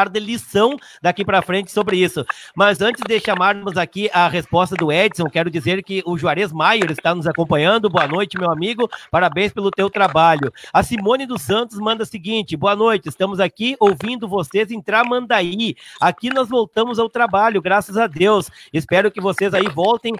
A: de lição daqui para frente sobre isso. Mas antes de chamarmos aqui a resposta do Edson, quero dizer que o Juarez Maier está nos acompanhando. Boa noite, meu amigo, parabéns pelo teu trabalho. A Simone dos Santos manda o seguinte: boa noite, estamos aqui ouvindo vocês em Tramandaí. Aqui nós voltamos ao trabalho, graças a Deus. Espero que vocês aí voltem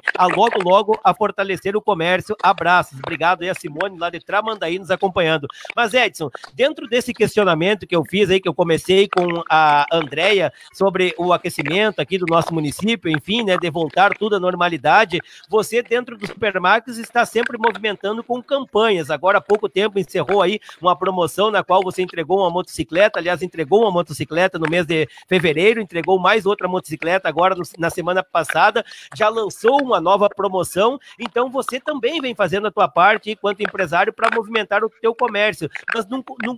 A: logo a fortalecer o comércio. Abraços. Obrigado aí a Simone lá de Tramandaí nos acompanhando. Mas, Edson, dentro desse questionamento que eu fiz aí, que eu comecei com a Andréia sobre o aquecimento aqui do nosso município, enfim, né, de voltar tudo à normalidade, você dentro dos supermercados está sempre movimentando com campanhas. Agora há pouco tempo encerrou aí uma promoção na qual você entregou uma motocicleta, aliás, entregou uma motocicleta no mês de fevereiro, entregou mais outra motocicleta agora na semana passada, já lançou uma nova promoção, então você também vem fazendo a tua parte enquanto empresário para movimentar o teu comércio,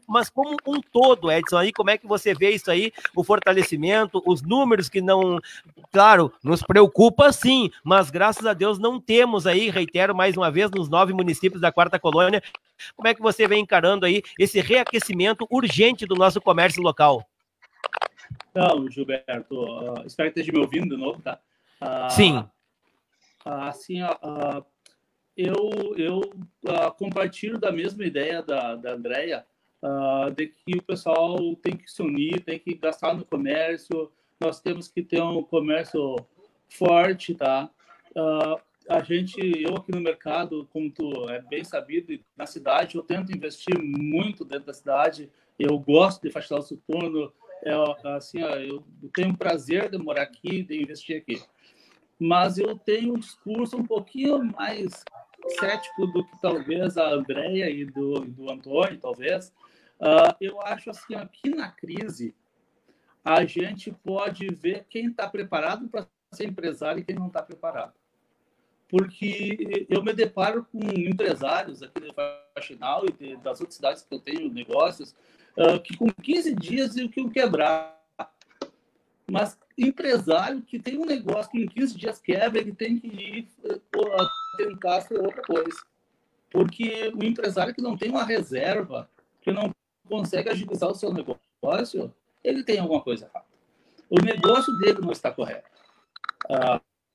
A: mas como um todo, Edson, aí como é que você vê isso aí, o fortalecimento, os números que não, claro, nos preocupa sim, mas graças a Deus não temos aí, reitero mais uma vez, nos 9 municípios da Quarta Colônia, como é que você vem encarando aí esse reaquecimento urgente do nosso comércio local?
C: Então, Gilberto, espero que esteja me ouvindo de novo, tá?
A: Sim.
C: Assim, eu compartilho da mesma ideia da Andréia, de que o pessoal tem que se unir, tem que gastar no comércio, nós temos que ter um comércio forte, tá? Eu aqui no mercado, como tu é bem sabido, na cidade, eu tento investir muito dentro da cidade, eu gosto de faxinar o soturno, eu tenho o prazer de morar aqui, de investir aqui. Mas eu tenho um discurso um pouquinho mais cético do que talvez a Andréia e do Antônio, talvez. Eu acho assim, aqui na crise, a gente pode ver quem está preparado para ser empresário e quem não está preparado. porque eu me deparo com empresários aqui do Faxinal e das outras cidades que eu tenho negócios, que com 15 dias iam quebrar. Mas empresário que tem um negócio que em 15 dias quebra, ele tem que ir tentar fazer outra coisa. Porque o empresário que não tem uma reserva, que não consegue agilizar o seu negócio, ele tem alguma coisa errada. O negócio dele não está correto.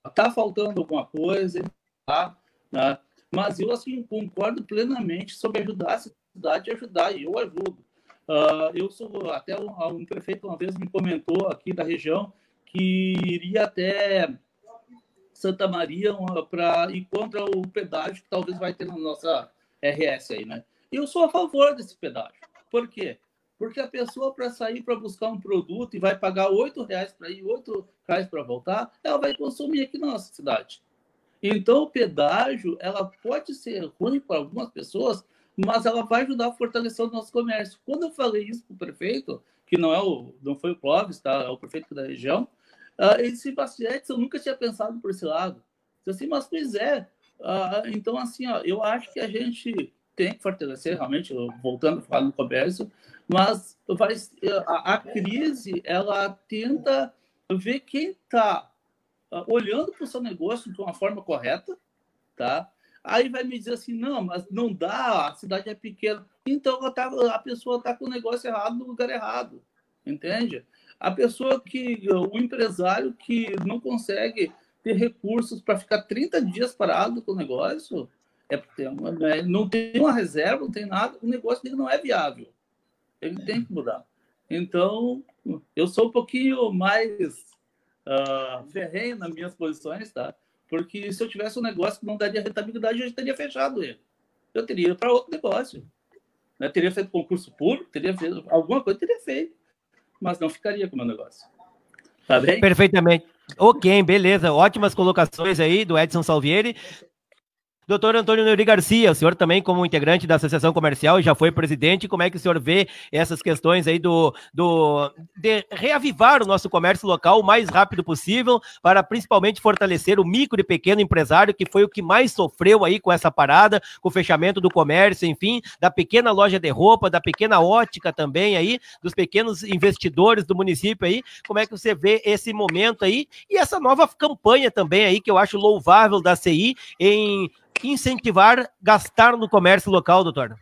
C: Está faltando alguma coisa, tá? Né? Mas eu assim, concordo plenamente sobre ajudar a cidade e ajudar, e eu ajudo. Eu sou, até um prefeito uma vez me comentou aqui da região que iria até Santa Maria para ir contra o pedágio que talvez vai ter na nossa RS aí, né? Eu sou a favor desse pedágio. Por quê? Porque a pessoa, para sair para buscar um produto e vai pagar R$8 para ir, R$8 para voltar, ela vai consumir aqui na nossa cidade. Então, o pedágio, ela pode ser ruim para algumas pessoas, mas ela vai ajudar a fortalecer o nosso comércio. Quando eu falei isso para o prefeito, que não foi o Clóvis, tá? É o prefeito da região, ele disse, eu nunca tinha pensado por esse lado. Eu disse assim, mas pois é. Então, assim, eu acho que a gente tem que fortalecer, realmente, voltando a falar no comércio, mas a crise, ela tenta ver quem está olhando para o seu negócio de uma forma correta, tá? Aí vai me dizer assim, não, mas não dá, a cidade é pequena. Então, a pessoa está com o negócio errado no lugar errado, entende? O empresário que não consegue ter recursos para ficar 30 dias parado com o negócio, não tem uma reserva, não tem nada, o negócio dele não é viável. Ele tem que mudar. Então, eu sou um pouquinho mais ferrenho nas minhas posições, tá? Porque se eu tivesse um negócio que não daria rentabilidade, eu já teria fechado ele. Eu teria ido para outro negócio. Né? Teria feito concurso público, teria feito alguma coisa, teria feito. Mas não ficaria com o meu negócio. Tá bem?
A: Perfeitamente. Ok, beleza. Ótimas colocações aí do Edson Salvieri. Doutor Antônio Neuri Garcia, o senhor também como integrante da Associação Comercial e já foi presidente, como é que o senhor vê essas questões aí de reavivar o nosso comércio local o mais rápido possível para principalmente fortalecer o micro e pequeno empresário, que foi o que mais sofreu aí com essa parada, com o fechamento do comércio, enfim, da pequena loja de roupa, da pequena ótica também aí, dos pequenos investidores do município aí, como é que você vê esse momento aí e essa nova campanha também aí, que eu acho louvável da CI em incentivar gastar no comércio local, doutor?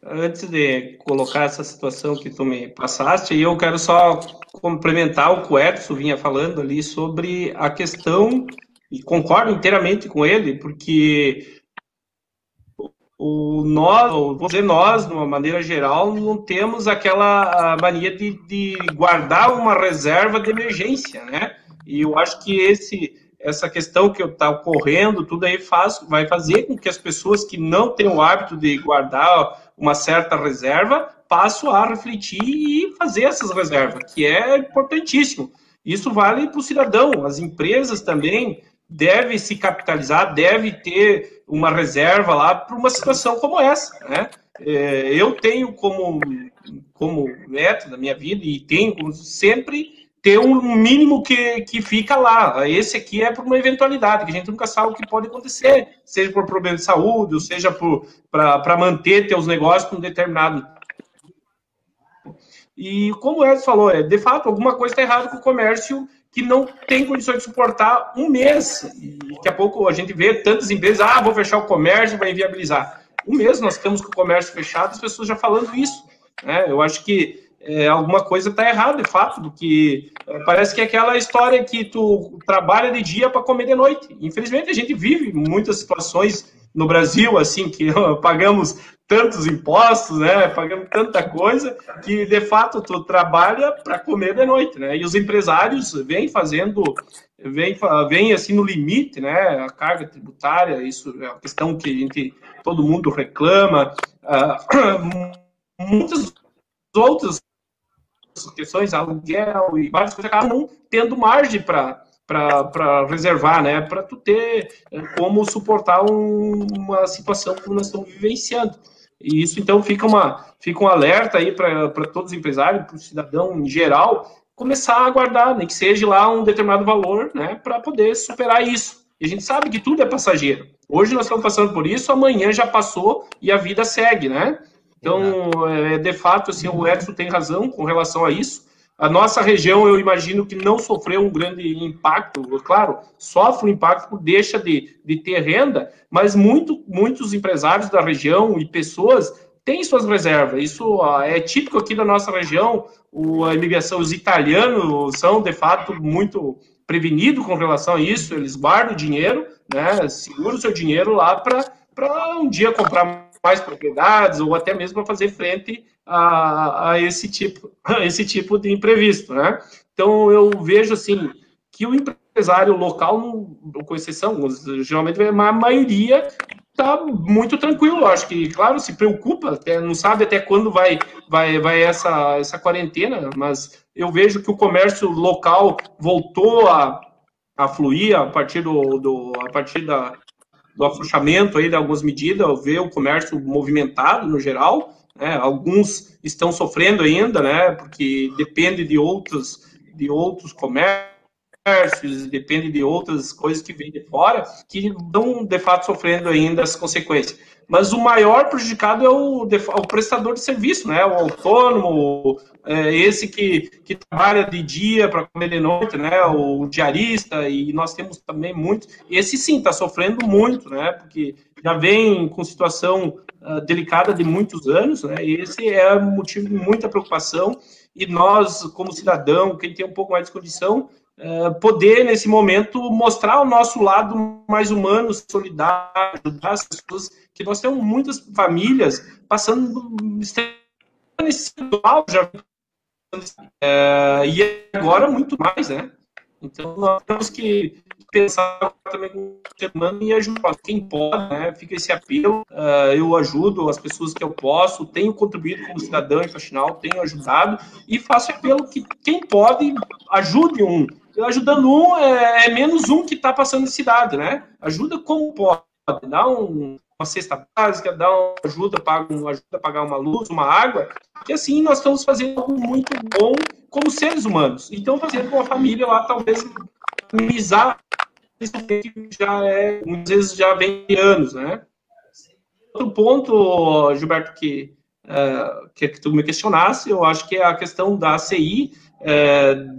D: Antes de colocar essa situação que tu me passaste, eu quero só complementar o que o Edson vinha falando ali sobre a questão, e concordo inteiramente com ele, porque nós, de uma maneira geral, não temos aquela mania de guardar uma reserva de emergência, né? E eu acho que essa questão que está ocorrendo, tudo aí vai fazer com que as pessoas que não têm o hábito de guardar uma certa reserva passem a refletir e fazer essas reservas, que é importantíssimo. Isso vale para o cidadão. As empresas também devem se capitalizar, devem ter uma reserva lá para uma situação como essa, né? Eu tenho como meta da minha vida e tenho como sempre ter um mínimo que fica lá. Esse aqui é por uma eventualidade, que a gente nunca sabe o que pode acontecer, seja por problema de saúde, ou seja para manter teus negócios com um determinado. E como o Edson falou, de fato, alguma coisa está errada com o comércio que não tem condições de suportar um mês. E daqui a pouco a gente vê tantas empresas, vou fechar o comércio, vai inviabilizar. Um mês nós estamos com o comércio fechado, as pessoas já falando isso, né? Eu acho que alguma coisa está errada, de fato, porque parece que é aquela história que tu trabalha de dia para comer de noite. Infelizmente, a gente vive muitas situações no Brasil, assim, que pagamos tantos impostos, né, pagamos tanta coisa, que, de fato, tu trabalha para comer de noite, né, e os empresários vêm assim, no limite, né, a carga tributária, isso é uma questão que todo mundo reclama, muitas outras questões, aluguel e várias coisas acabam não tendo margem para reservar, né? Para tu ter como suportar uma situação que nós estamos vivenciando. E isso, então, fica um alerta aí para todos os empresários, para o cidadão em geral, começar a guardar, nem que seja lá um determinado valor, né? Para poder superar isso. E a gente sabe que tudo é passageiro. Hoje nós estamos passando por isso, amanhã já passou e a vida segue, né? Então, de fato, assim, o Edson tem razão com relação a isso. A nossa região, eu imagino que não sofreu um grande impacto, claro, sofre um impacto por deixa de ter renda, mas muitos empresários da região e pessoas têm suas reservas. Isso é típico aqui da nossa região. A imigração, os italianos são, de fato, muito prevenidos com relação a isso. Eles guardam o dinheiro, né, seguram o seu dinheiro lá para um dia comprar mais propriedades ou até mesmo para fazer frente a esse tipo de imprevisto, né? Então, eu vejo, assim, que o empresário local, com exceção, geralmente a maioria está muito tranquilo. Acho que, claro, se preocupa, até, não sabe até quando vai essa quarentena, mas eu vejo que o comércio local voltou a fluir a partir do afrouxamento aí de algumas medidas, ver o comércio movimentado no geral, né? Alguns estão sofrendo ainda, né? Porque depende de outros comércios, depende de outras coisas que vêm de fora, que estão, de fato, sofrendo ainda as consequências. Mas o maior prejudicado é o prestador de serviço, né? O autônomo, esse que trabalha de dia para comer de noite, né? O diarista, e nós temos também muitos. Esse sim está sofrendo muito, né? Porque já vem com situação delicada de muitos anos, né? E esse é motivo de muita preocupação. E nós, como cidadão, quem tem um pouco mais de condição, poder, nesse momento, mostrar o nosso lado mais humano, solidário, ajudar as pessoas, que nós temos muitas famílias passando necessidade, e agora muito mais, né? Então, nós temos que pensar também com o ser humano e ajudar quem pode, né? Fica esse apelo, eu ajudo as pessoas que eu posso, tenho contribuído como cidadão e faxinal, tenho ajudado, e faço apelo que quem pode, ajude um. Ajudando um, é menos um que está passando necessidade, né? Ajuda como pode, dá uma cesta básica, dá uma ajuda a pagar uma luz, uma água, que assim nós estamos fazendo algo muito bom como seres humanos. Então, fazendo com a família lá, talvez, minimizar isso que muitas vezes já vem de anos, né? Outro ponto, Gilberto, que tu me questionasse, eu acho que é a questão da ACI,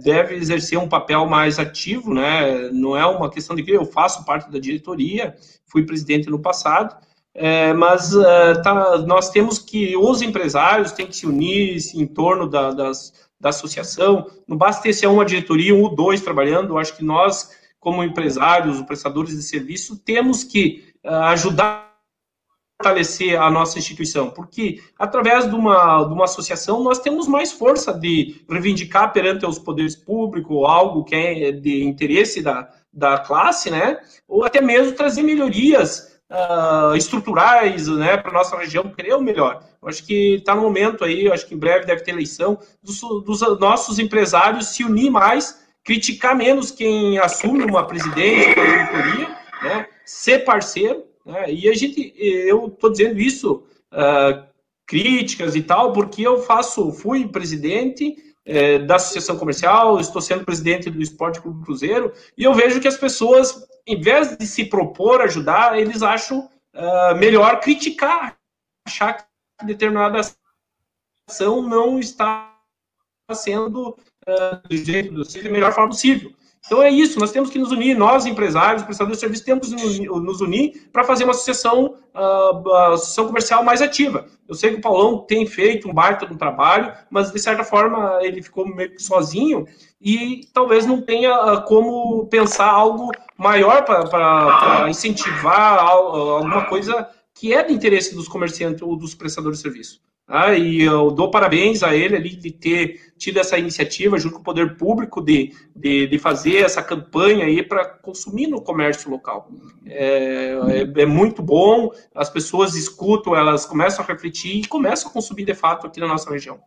D: deve exercer um papel mais ativo, né? Não é uma questão de que eu faço parte da diretoria, fui presidente no passado, mas nós temos que, os empresários têm que se unir em torno da associação, não basta ter uma diretoria, um ou dois trabalhando. Eu acho que nós, como empresários, prestadores de serviço, temos que ajudar fortalecer a nossa instituição, porque através de uma associação nós temos mais força de reivindicar perante os poderes públicos algo que é de interesse da classe, né? Ou até mesmo trazer melhorias estruturais, né, para a nossa região, querer o melhor. Eu acho que está no momento aí, eu acho que em breve deve ter eleição, dos nossos empresários se unir mais, criticar menos quem assume uma presidência, uma diretoria, né, ser parceiro. E eu estou dizendo isso, críticas e tal, porque eu fui presidente da Associação Comercial, estou sendo presidente do Esporte Clube Cruzeiro, e eu vejo que as pessoas, em vez de se propor ajudar, eles acham melhor criticar, achar que determinada ação não está sendo da melhor forma possível. Então é isso, nós temos que nos unir, nós empresários, prestadores de serviço, temos que nos unir para fazer uma associação comercial mais ativa. Eu sei que o Paulão tem feito um baita de um trabalho, mas de certa forma ele ficou meio que sozinho e talvez não tenha como pensar algo maior para incentivar alguma coisa que é de interesse dos comerciantes ou dos prestadores de serviço. E eu dou parabéns a ele ali de ter tido essa iniciativa junto com o poder público de fazer essa campanha aí para consumir no comércio local. É muito bom, as pessoas escutam, elas começam a refletir e começam a consumir de fato aqui na nossa região.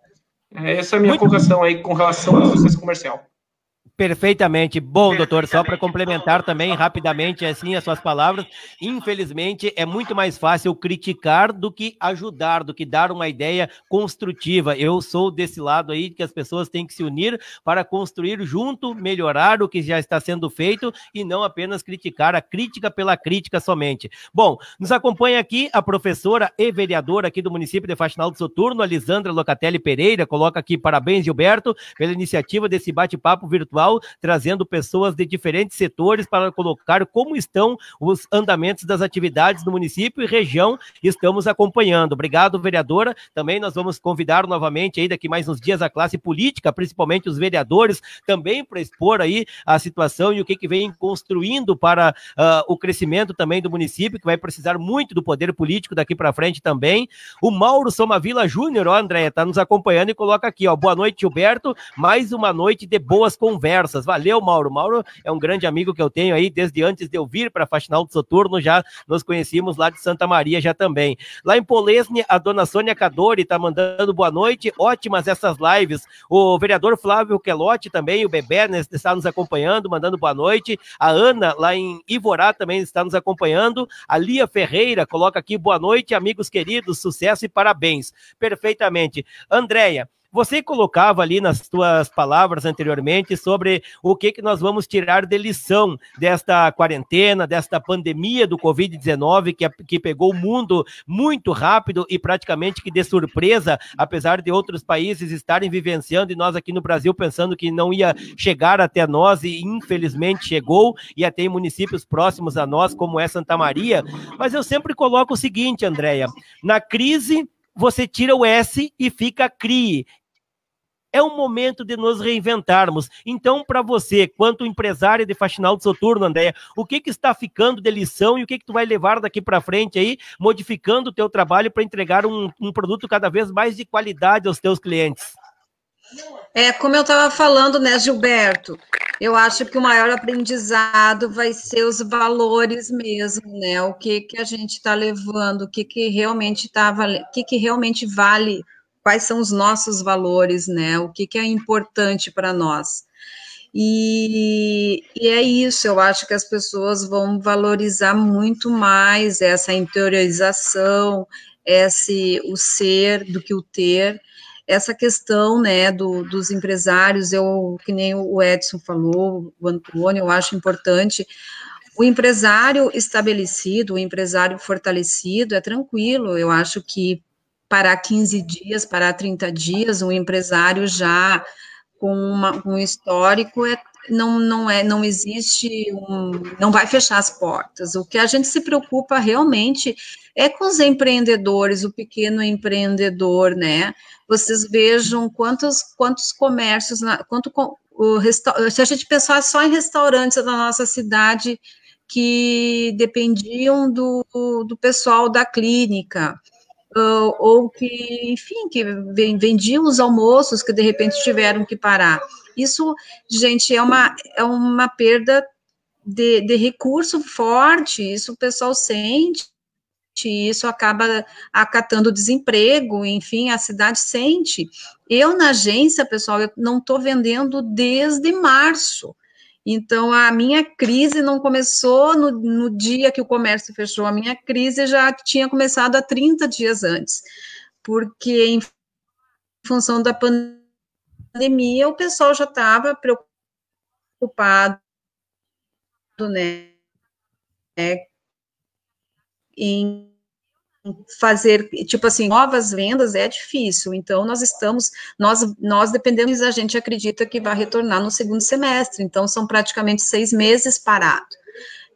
D: Essa é a minha colocação aí com relação à associação comercial.
A: Perfeitamente. Bom, doutor, só para complementar também rapidamente assim as suas palavras, infelizmente é muito mais fácil criticar do que ajudar, do que dar uma ideia construtiva. Eu sou desse lado aí que as pessoas têm que se unir para construir junto, melhorar o que já está sendo feito e não apenas criticar, a crítica pela crítica somente. Bom, nos acompanha aqui a professora e vereadora aqui do município de Faxinal do Soturno, a Lisandra Locatelli Pereira, coloca aqui parabéns, Gilberto, pela iniciativa desse bate-papo virtual, trazendo pessoas de diferentes setores para colocar como estão os andamentos das atividades do município e região. Estamos acompanhando. Obrigado, vereadora. Também nós vamos convidar novamente aí daqui mais uns dias a classe política, principalmente os vereadores, também para expor aí a situação e o que vem construindo para o crescimento também do município, que vai precisar muito do poder político daqui para frente também. O Mauro Somavila Júnior, ó, Andréia, está nos acompanhando e coloca aqui, ó, boa noite, Gilberto, mais uma noite de boas conversas. Valeu, Mauro. Mauro é um grande amigo que eu tenho aí, desde antes de eu vir para Faxinal do Soturno, já nos conhecíamos lá de Santa Maria já também. Lá em Polesne, a dona Sônia Cadori está mandando boa noite, ótimas essas lives. O vereador Flávio Quelotti também, o Bebé, né, está nos acompanhando, mandando boa noite. A Ana, lá em Ivorá, também está nos acompanhando. A Lia Ferreira coloca aqui, boa noite, amigos queridos, sucesso e parabéns. Perfeitamente. Andréia, você colocava ali nas suas palavras anteriormente sobre o que nós vamos tirar de lição desta quarentena, desta pandemia do Covid-19 que pegou o mundo muito rápido e praticamente que de surpresa, apesar de outros países estarem vivenciando e nós aqui no Brasil pensando que não ia chegar até nós e infelizmente chegou e até em municípios próximos a nós, como é Santa Maria. Mas eu sempre coloco o seguinte, Andréia, na crise você tira o S e fica CRI. É um momento de nos reinventarmos. Então, para você, quanto empresária de Faxinal do Soturno, Andréia, o que está ficando de lição e o que tu vai levar daqui para frente aí, modificando o teu trabalho para entregar um produto cada vez mais de qualidade aos teus clientes?
B: Como eu estava falando, né, Gilberto, eu acho que o maior aprendizado vai ser os valores mesmo, né, o que a gente está levando, o que realmente está valendo, o que realmente vale, quais são os nossos valores, né, o que é importante para nós. E é isso, eu acho que as pessoas vão valorizar muito mais essa interiorização, o ser do que o ter, essa questão, né, dos empresários, que nem o Edson falou, o Antônio, eu acho importante. O empresário estabelecido, o empresário fortalecido é tranquilo, eu acho que parar 15 dias, parar 30 dias, um empresário já com um histórico não existe, não vai fechar as portas. O que a gente se preocupa realmente é com os empreendedores, o pequeno empreendedor, né? Vocês vejam quantos comércios, se a gente pensar só em restaurantes da nossa cidade que dependiam do pessoal da clínica, ou que, enfim, que vendiam os almoços que de repente tiveram que parar. Isso, gente, é uma perda de recurso forte, isso o pessoal sente, isso acaba acatando desemprego, enfim, a cidade sente. Eu, na agência, pessoal, eu não estou vendendo desde março. Então, a minha crise não começou no dia que o comércio fechou, a minha crise já tinha começado há 30 dias antes, porque em função da pandemia, o pessoal já estava preocupado, né, em fazer, tipo assim, novas vendas é difícil, então nós dependemos, a gente acredita que vai retornar no segundo semestre, então são praticamente 6 meses parado,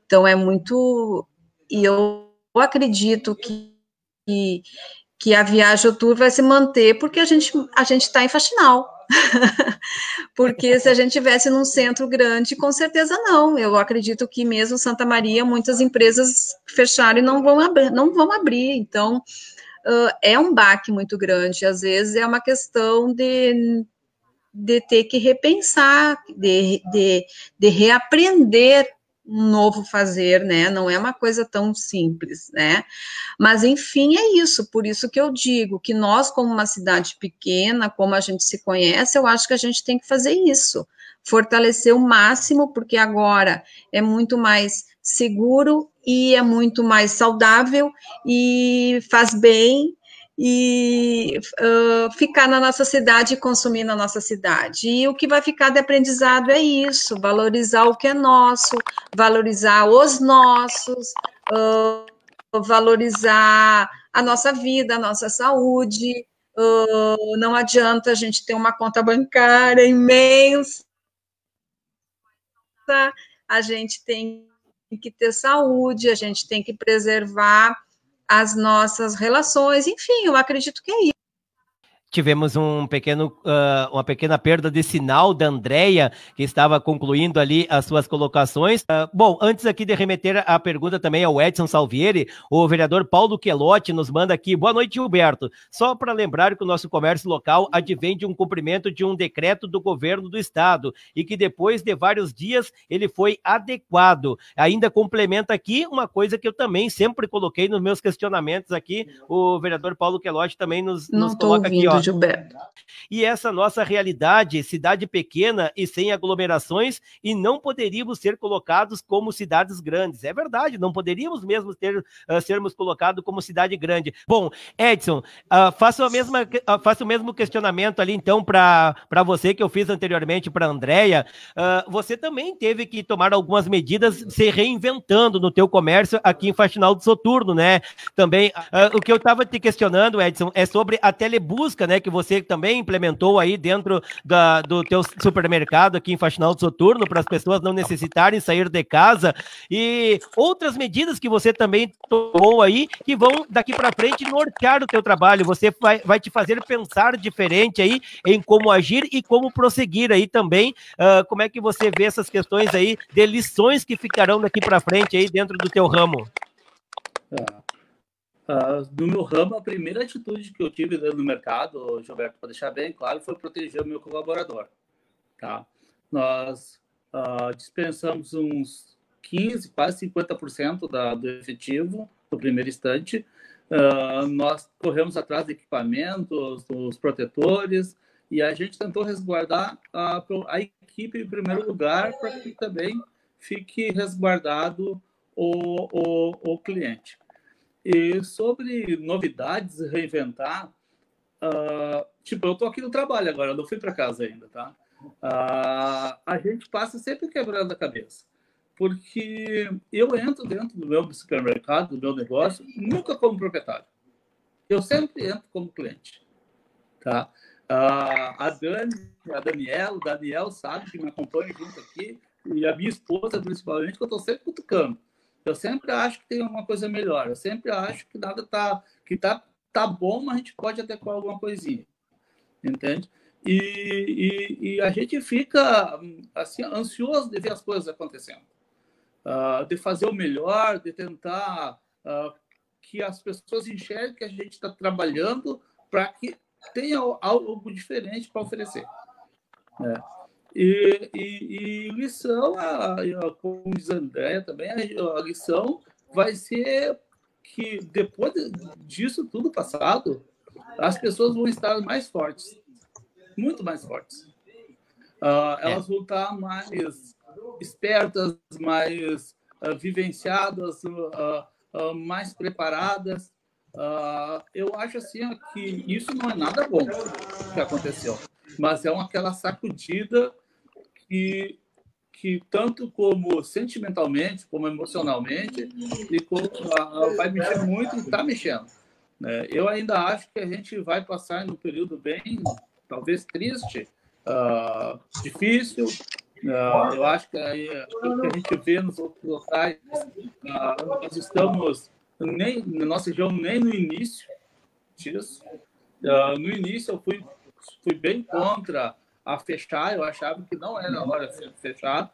B: então é muito, e eu acredito que a viagem ao tour vai se manter, porque a gente está em Faxinal, porque se a gente tivesse num centro grande, com certeza não. Eu acredito que mesmo Santa Maria, muitas empresas fecharam e não vão abrir. Então, é um baque muito grande. Às vezes é uma questão de ter que repensar, de reaprender um novo fazer, né? Não é uma coisa tão simples, né? Mas, enfim, é isso. Por isso que eu digo que nós, como uma cidade pequena, como a gente se conhece, eu acho que a gente tem que fazer isso. fortalecer o máximo, porque agora é muito mais seguro e é muito mais saudável e faz bem, e ficar na nossa cidade e consumir na nossa cidade. E o que vai ficar de aprendizado é isso, valorizar o que é nosso, valorizar os nossos, valorizar a nossa vida, a nossa saúde. Não adianta a gente ter uma conta bancária imensa, a gente tem que ter saúde, a gente tem que preservar as nossas relações, enfim, eu acredito que é isso.
A: Tivemos uma pequena perda de sinal da Andréia, que estava concluindo ali as suas colocações. Bom, antes aqui de remeter a pergunta também ao Edson Salvieri, o vereador Paulo Quelotti nos manda aqui: boa noite, Gilberto. Só para lembrar que o nosso comércio local advém de um cumprimento de um decreto do governo do estado e que depois de vários dias ele foi adequado. Ainda complementa aqui uma coisa que eu também sempre coloquei nos meus questionamentos aqui, o vereador Paulo Quelotti também nos coloca aqui, ó.
B: Gilberto.
A: E essa nossa realidade, cidade pequena e sem aglomerações, e não poderíamos ser colocados como cidades grandes. É verdade, não poderíamos mesmo sermos colocados como cidade grande. Bom, Edson, faço o mesmo questionamento ali, então, para você que eu fiz anteriormente para a Andréia. Você também teve que tomar algumas medidas se reinventando no teu comércio aqui em Faxinal do Soturno, né? Também, o que eu estava te questionando, Edson, é sobre a telebusca, né, que você também implementou aí dentro do teu supermercado aqui em Faxinal do Soturno, para as pessoas não necessitarem sair de casa, e outras medidas que você também tomou aí, que vão daqui para frente nortear o teu trabalho. Você vai te fazer pensar diferente aí em como agir e como prosseguir aí também. Como é que você vê essas questões aí de lições que ficarão daqui para frente aí dentro do teu ramo?
C: No meu ramo, a primeira atitude que eu tive no mercado, Gilberto, para deixar bem claro, foi proteger o meu colaborador. Tá? Nós dispensamos uns 15%, quase 50% do efetivo no primeiro instante. Nós corremos atrás de equipamentos, dos protetores, e a gente tentou resguardar a equipe em primeiro lugar, para que também fique resguardado o cliente. E sobre novidades, reinventar, eu estou aqui no trabalho agora, eu não fui para casa ainda, tá? A gente passa sempre quebrando a cabeça, porque eu entro dentro do meu supermercado, do meu negócio, nunca como proprietário. Eu sempre entro como cliente, tá? A Daniel, o Daniel sabe que me acompanha junto aqui, e a minha esposa, principalmente, que eu estou sempre cutucando. Eu sempre acho que tem uma coisa melhor. Eu sempre acho que nada tá bom, mas a gente pode adequar alguma coisinha. Entende? E a gente fica assim, ansioso de ver as coisas acontecendo. De fazer o melhor, de tentar que as pessoas enxerguem que a gente está trabalhando para que tenha algo diferente para oferecer. Né? E lição, como diz a Andréia também, a lição vai ser que depois disso tudo passado, as pessoas vão estar mais fortes, muito mais fortes. Elas vão estar mais espertas, mais vivenciadas, mais preparadas. Eu acho assim que isso não é nada bom que aconteceu, mas é aquela sacudida que tanto como sentimentalmente, como emocionalmente, vai mexer muito e está mexendo. Né? Eu ainda acho que a gente vai passar num período bem, talvez triste, difícil. Eu acho que o que a gente vê nos outros locais, nós estamos na nossa região nem no início disso. No início eu fui bem contra a fechar, eu achava que não era hora de fechar,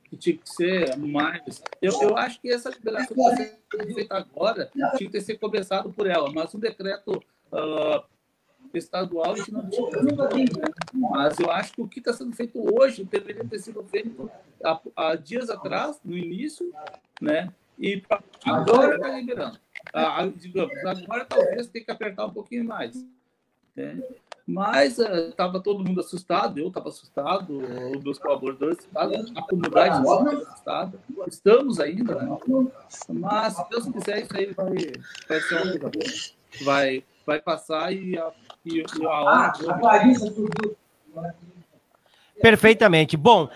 C: que tinha que ser mais... Eu acho que essa liberação que está sendo feita agora tinha que ser começado por ela, mas um decreto estadual a gente não tinha. Né? Mas eu acho que o que está sendo feito hoje deveria ter sido feito há dias atrás, no início, né? E agora está liberando. Digamos, agora talvez tenha que apertar um pouquinho mais. Entende? Mas estava todo mundo assustado, eu estava assustado, os meus colaboradores assustados, a comunidade estava assustada. Estamos ainda, né? Mas, se Deus quiser, isso aí vai ser uma coisa boa. Vai passar e a hora...
A: Perfeitamente. Bom,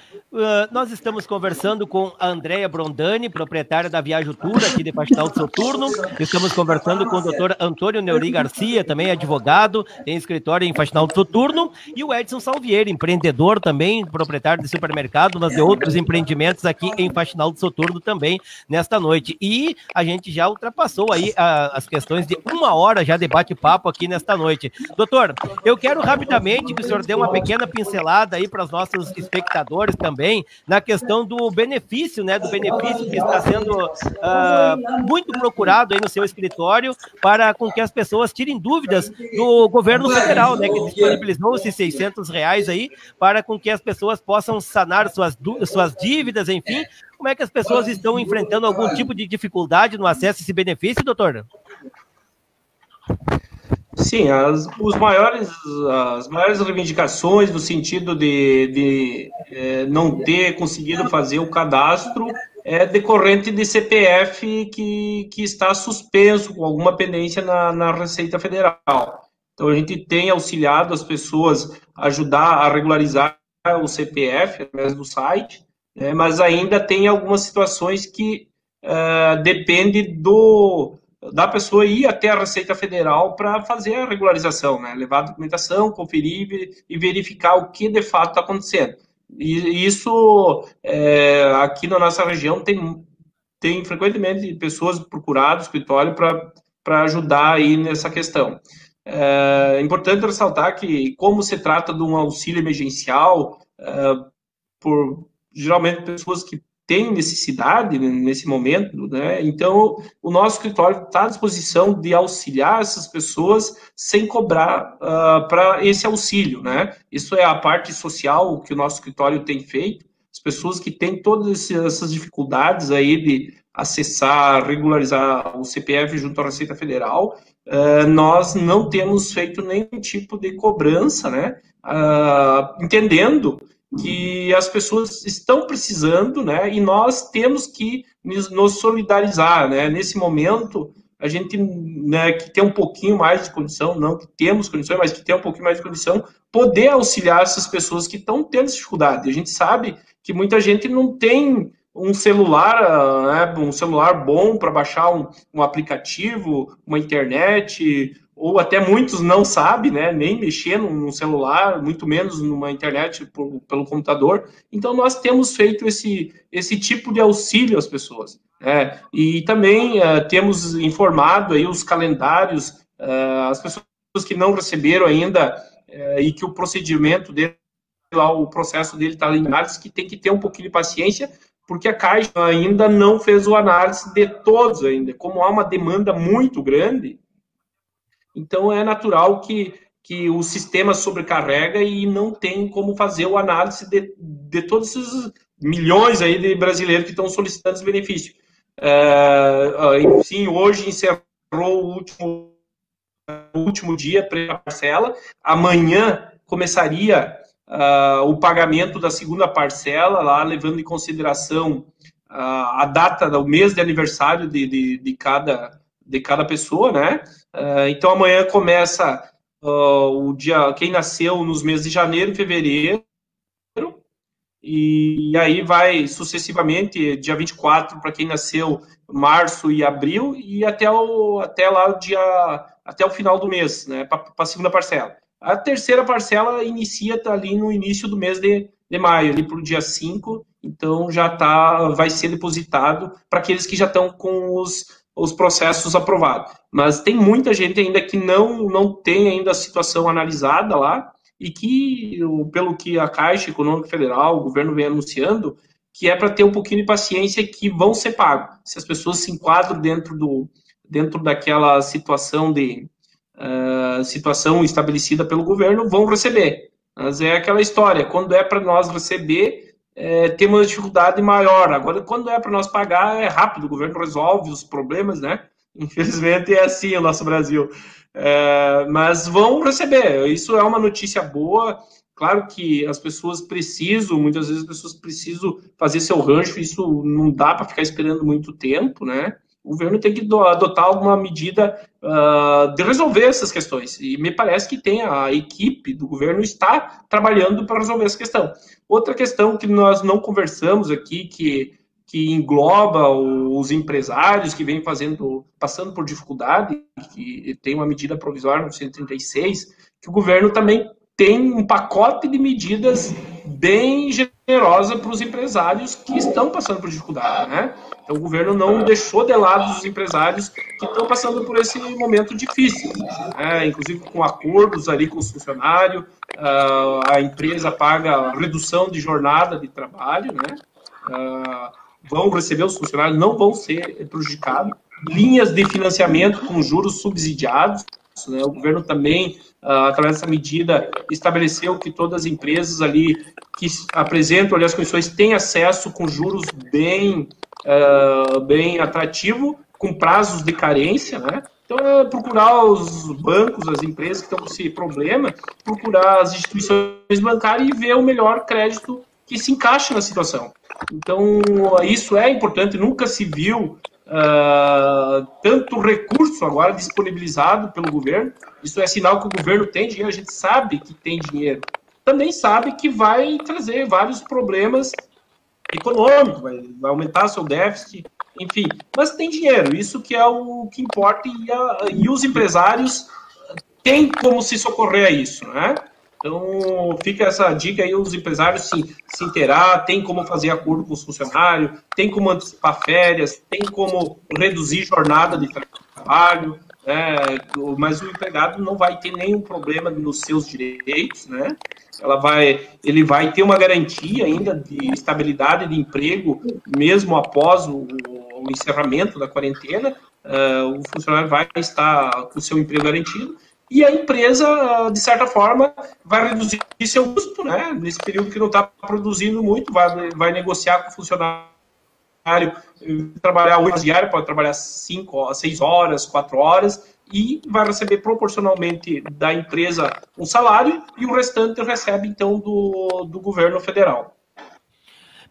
A: nós estamos conversando com a Andréia Brondani, proprietária da Viajo Tour aqui de Faxinal do Soturno. Estamos conversando com o doutor Antônio Neuri Garcia, também advogado, tem escritório em Faxinal do Soturno, e o Edson Salvieri, empreendedor também, proprietário de supermercado, mas de outros empreendimentos aqui em Faxinal do Soturno também nesta noite. E a gente já ultrapassou aí as questões de 1 hora já de bate-papo aqui nesta noite. Doutor, eu quero rapidamente que o senhor dê uma pequena pincelada aí para os nossos espectadores também, na questão do benefício, né, do benefício que está sendo muito procurado aí no seu escritório, para com que as pessoas tirem dúvidas do governo federal, né, que disponibilizou esses R$600 aí, para com que as pessoas possam sanar suas dívidas, enfim. Como é que as pessoas estão enfrentando algum tipo de dificuldade no acesso a esse benefício, doutor?
D: Sim, as maiores reivindicações no sentido de não ter conseguido fazer o cadastro é decorrente de CPF que está suspenso com alguma pendência na Receita Federal. Então, a gente tem auxiliado as pessoas a ajudar a regularizar o CPF através do site, né, mas ainda tem algumas situações que depende da pessoa ir até a Receita Federal para fazer a regularização, né? Levar a documentação, conferir e verificar o que de fato está acontecendo. E isso, aqui na nossa região, tem frequentemente pessoas procuradas no escritório para ajudar aí nessa questão. É importante ressaltar que, como se trata de um auxílio emergencial, por geralmente pessoas que tem necessidade nesse momento, né? Então o nosso escritório está à disposição de auxiliar essas pessoas sem cobrar para esse auxílio, né? Isso é a parte social que o nosso escritório tem feito. As pessoas que têm todas essas dificuldades aí de acessar, regularizar o CPF junto à Receita Federal, nós não temos feito nenhum tipo de cobrança, né? Entendendo que as pessoas estão precisando, né, e nós temos que nos solidarizar, né, nesse momento, a gente, né, que tem um pouquinho mais de condição, não que temos condições, mas que tem um pouquinho mais de condição, poder auxiliar essas pessoas que estão tendo dificuldade. A gente sabe que muita gente não tem um celular, né, um celular bom para baixar um aplicativo, uma internet, ou até muitos não sabem, né, nem mexer num celular, muito menos numa internet pelo computador. Então, nós temos feito esse tipo de auxílio às pessoas. Né? E também temos informado aí os calendários, as pessoas que não receberam ainda e que o procedimento dele, lá, o processo dele está em análise, que tem que ter um pouquinho de paciência, porque a Caixa ainda não fez o análise de todos ainda. Como há uma demanda muito grande, então é natural que o sistema sobrecarrega e não tem como fazer o análise de todos esses milhões aí de brasileiros que estão solicitando esse benefício. Sim, hoje encerrou o último dia para a parcela. Amanhã começaria o pagamento da segunda parcela, lá levando em consideração a data do mês de aniversário de cada pessoa, né? Então amanhã começa o dia, quem nasceu nos meses de janeiro e fevereiro, e aí vai sucessivamente, dia 24 para quem nasceu março e abril, e até o final do mês, né, para a segunda parcela. A terceira parcela inicia ali no início do mês de maio, ali para o dia 5, então já vai ser depositado para aqueles que já estão com os processos aprovados. Mas tem muita gente ainda que não tem ainda a situação analisada lá, e que, pelo que a Caixa Econômica Federal, o governo vem anunciando, que é para ter um pouquinho de paciência, que vão ser pagos. Se as pessoas se enquadram dentro daquela situação situação estabelecida pelo governo, vão receber. Mas é aquela história, quando é para nós receber, temos uma dificuldade maior. Agora, quando é para nós pagar, é rápido, o governo resolve os problemas, né? Infelizmente é assim o nosso Brasil. Mas vão receber, isso é uma notícia boa. Claro que as pessoas precisam, muitas vezes as pessoas precisam fazer seu rancho, isso não dá para ficar esperando muito tempo, né? O governo tem que adotar alguma medida de resolver essas questões. E me parece que a equipe do governo está trabalhando para resolver essa questão. Outra questão que nós não conversamos aqui, que engloba os empresários que vêm passando por dificuldade, que tem uma medida provisória no 136, que o governo também tem um pacote de medidas bem generosa para os empresários que estão passando por dificuldade, né? Então, o governo não deixou de lado os empresários que estão passando por esse momento difícil, né? Inclusive com acordos ali com os funcionários, a empresa paga redução de jornada de trabalho, né? Vão receber os funcionários, não vão ser prejudicados. Linhas de financiamento com juros subsidiados, né? O governo também, através dessa medida, estabeleceu que todas as empresas ali que apresentam ali as condições têm acesso com juros bem atrativo, com prazos de carência, né? Então, procurar os bancos, as empresas que estão com esse problema, procurar as instituições bancárias e ver o melhor crédito que se encaixa na situação. Então, isso é importante, nunca se viu tanto recurso agora disponibilizado pelo governo. Isso é sinal que o governo tem dinheiro, a gente sabe que tem dinheiro. Também sabe que vai trazer vários problemas econômicos, vai aumentar seu déficit, enfim. Mas tem dinheiro, isso que é o que importa, e os empresários têm como se socorrer a isso, né? Então, fica essa dica aí, os empresários se inteirar, tem como fazer acordo com os funcionários, tem como antecipar férias, tem como reduzir jornada de trabalho, né? Mas o empregado não vai ter nenhum problema nos seus direitos, né? Ele vai ter uma garantia ainda de estabilidade de emprego, mesmo após o encerramento da quarentena, o funcionário vai estar com o seu emprego garantido. E a empresa, de certa forma, vai reduzir seu custo, né? Nesse período que não está produzindo muito, vai negociar com o funcionário, trabalhar 8 horas diárias, pode trabalhar 5, 6 horas, 4 horas, e vai receber proporcionalmente da empresa um salário, e o restante recebe, então, do governo federal.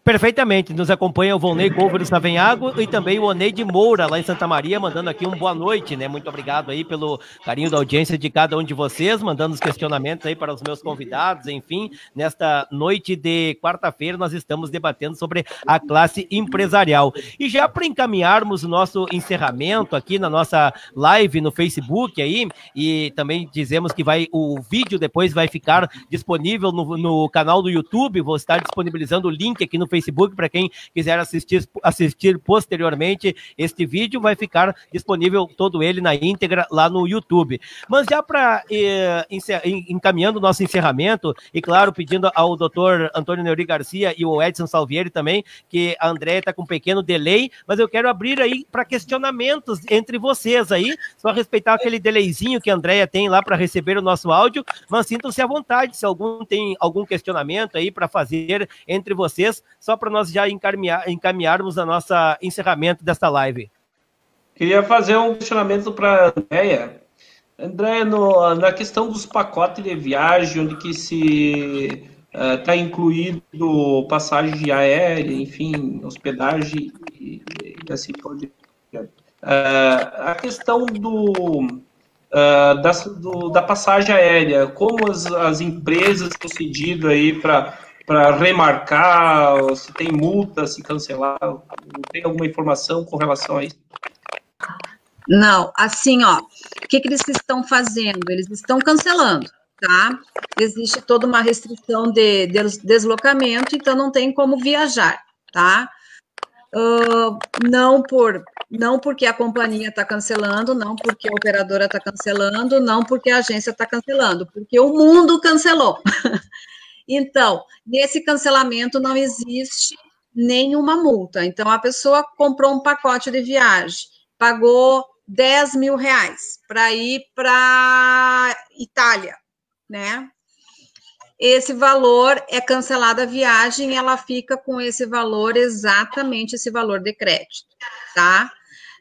A: Perfeitamente, nos acompanha o Volney Cover Savenhago e também o Oneide Moura, lá em Santa Maria, mandando aqui um boa noite, né? Muito obrigado aí pelo carinho da audiência de cada um de vocês, mandando os questionamentos aí para os meus convidados, enfim, nesta noite de quarta-feira nós estamos debatendo sobre a classe empresarial. E já para encaminharmos o nosso encerramento aqui na nossa live no Facebook aí, e também dizemos que o vídeo depois vai ficar disponível no canal do YouTube, vou estar disponibilizando o link aqui no Facebook para quem quiser assistir posteriormente este vídeo, vai ficar disponível todo ele na íntegra lá no YouTube. Mas já para encaminhando o nosso encerramento, e claro, pedindo ao doutor Antônio Neuri Garcia e o Edson Salvieri também, que a Andréia está com um pequeno delay, mas eu quero abrir aí para questionamentos entre vocês aí, só respeitar aquele delayzinho que a Andréia tem lá para receber o nosso áudio, mas sintam-se à vontade, se algum tem algum questionamento aí para fazer entre vocês, só para nós já encaminharmos a nossa encerramento desta live.
D: Queria fazer um questionamento para a Andréia. Andréia, na questão dos pacotes de viagem, onde que se está incluído passagem aérea, enfim, hospedagem e assim por diante. A questão da passagem aérea, como as empresas procedido aí para remarcar, se tem multa, se cancelar, tem alguma informação com relação a isso?
B: Não, assim, ó, o que eles estão fazendo? Eles estão cancelando, tá? Existe toda uma restrição de deslocamento, então não tem como viajar, tá? Não porque a companhia está cancelando, não porque a operadora está cancelando, não porque a agência está cancelando, porque o mundo cancelou. Então, nesse cancelamento não existe nenhuma multa. Então, a pessoa comprou um pacote de viagem, pagou 10 mil reais para ir para Itália, né? Esse valor é cancelada a viagem, ela fica com esse valor, exatamente esse valor de crédito, tá?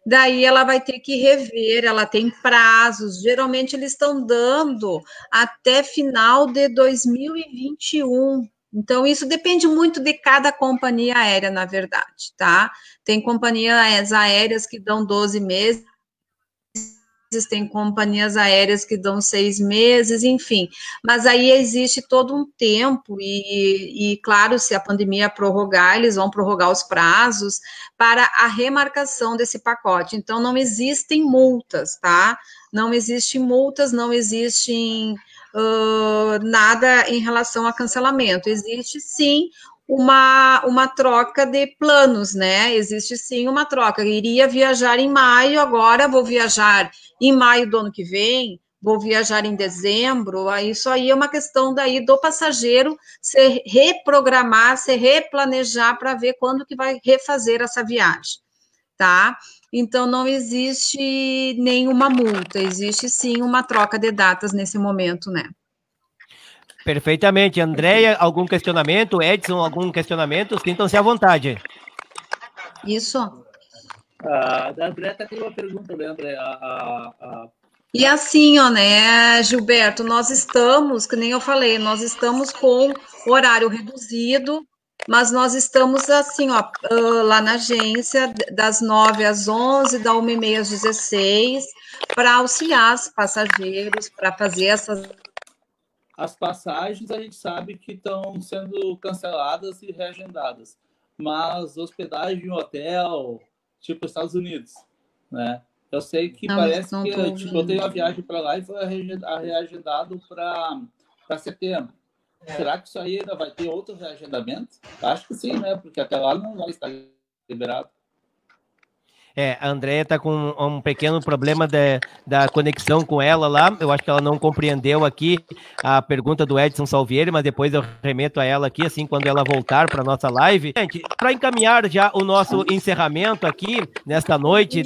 B: daí ela vai ter que rever, ela tem prazos, geralmente eles estão dando até final de 2021. Então, isso depende muito de cada companhia aérea, na verdade, tá? Tem companhias aéreas que dão 12 meses, tem companhias aéreas que dão 6 meses, enfim. Mas aí existe todo um tempo e, claro, se a pandemia prorrogar, eles vão prorrogar os prazos para a remarcação desse pacote. Então, não existem multas, tá? Não existem multas, não existem nada em relação a cancelamento. Existe, sim, uma troca de planos, né? Existe sim uma troca. Eu iria viajar em maio, agora vou viajar em maio do ano que vem, vou viajar em dezembro. Isso aí é uma questão daí do passageiro se reprogramar, se replanejar para ver quando que vai refazer essa viagem, tá? Então, não existe nenhuma multa, existe sim uma troca de datas nesse momento, né?
A: Perfeitamente. Andréia, algum questionamento? Edson, algum questionamento? Sintam-se à vontade.
B: Isso.
C: A Andréia tem uma pergunta, né, Andréia?
B: E assim, ó, né, Gilberto, nós estamos, que nem eu falei, nós estamos com horário reduzido, mas nós estamos assim, ó, lá na agência, das 9 às 11, da 1h30 às 16, para auxiliar os passageiros, para fazer essas...
C: As passagens a gente sabe que estão sendo canceladas e reagendadas, mas hospedagem em hotel, tipo Estados Unidos, né? Eu sei que parece que tipo, eu tenho uma viagem para lá e foi reagendado para setembro. Será que isso aí ainda vai ter outro reagendamento? Acho que sim, né? Porque até lá não vai estar liberado.
A: A Andréia está com um pequeno problema da conexão com ela lá. Eu acho que ela não compreendeu aqui a pergunta do Edson Salvieri, mas depois eu remeto a ela aqui, assim, quando ela voltar para a nossa live. Gente, para encaminhar já o nosso encerramento aqui, nesta noite,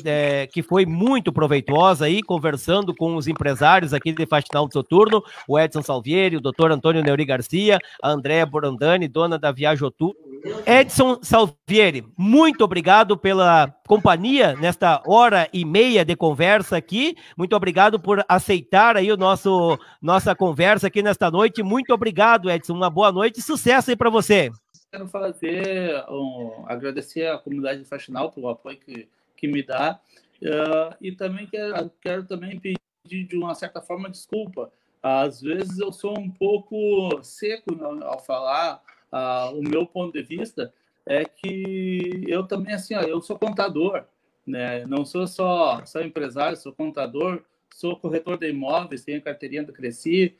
A: que foi muito proveitosa aí, conversando com os empresários aqui de Faxinal do Soturno, o Edson Salvieri, o doutor Antônio Neuri Garcia, a Andréia Borandani, dona da Viajotur. Edson Salvieri, muito obrigado pela companhia nesta hora e meia de conversa aqui. Muito obrigado por aceitar aí nossa conversa aqui nesta noite. Muito obrigado, Edson. Uma boa noite e sucesso aí para você.
C: Quero agradecer à comunidade de Faxinal pelo apoio que me dá e também quero também pedir de uma certa forma desculpa. Às vezes eu sou um pouco seco ao falar. O meu ponto de vista é que eu também, assim, eu sou contador, né? Não sou só empresário, sou contador, sou corretor de imóveis, tenho carteirinha do Cresci,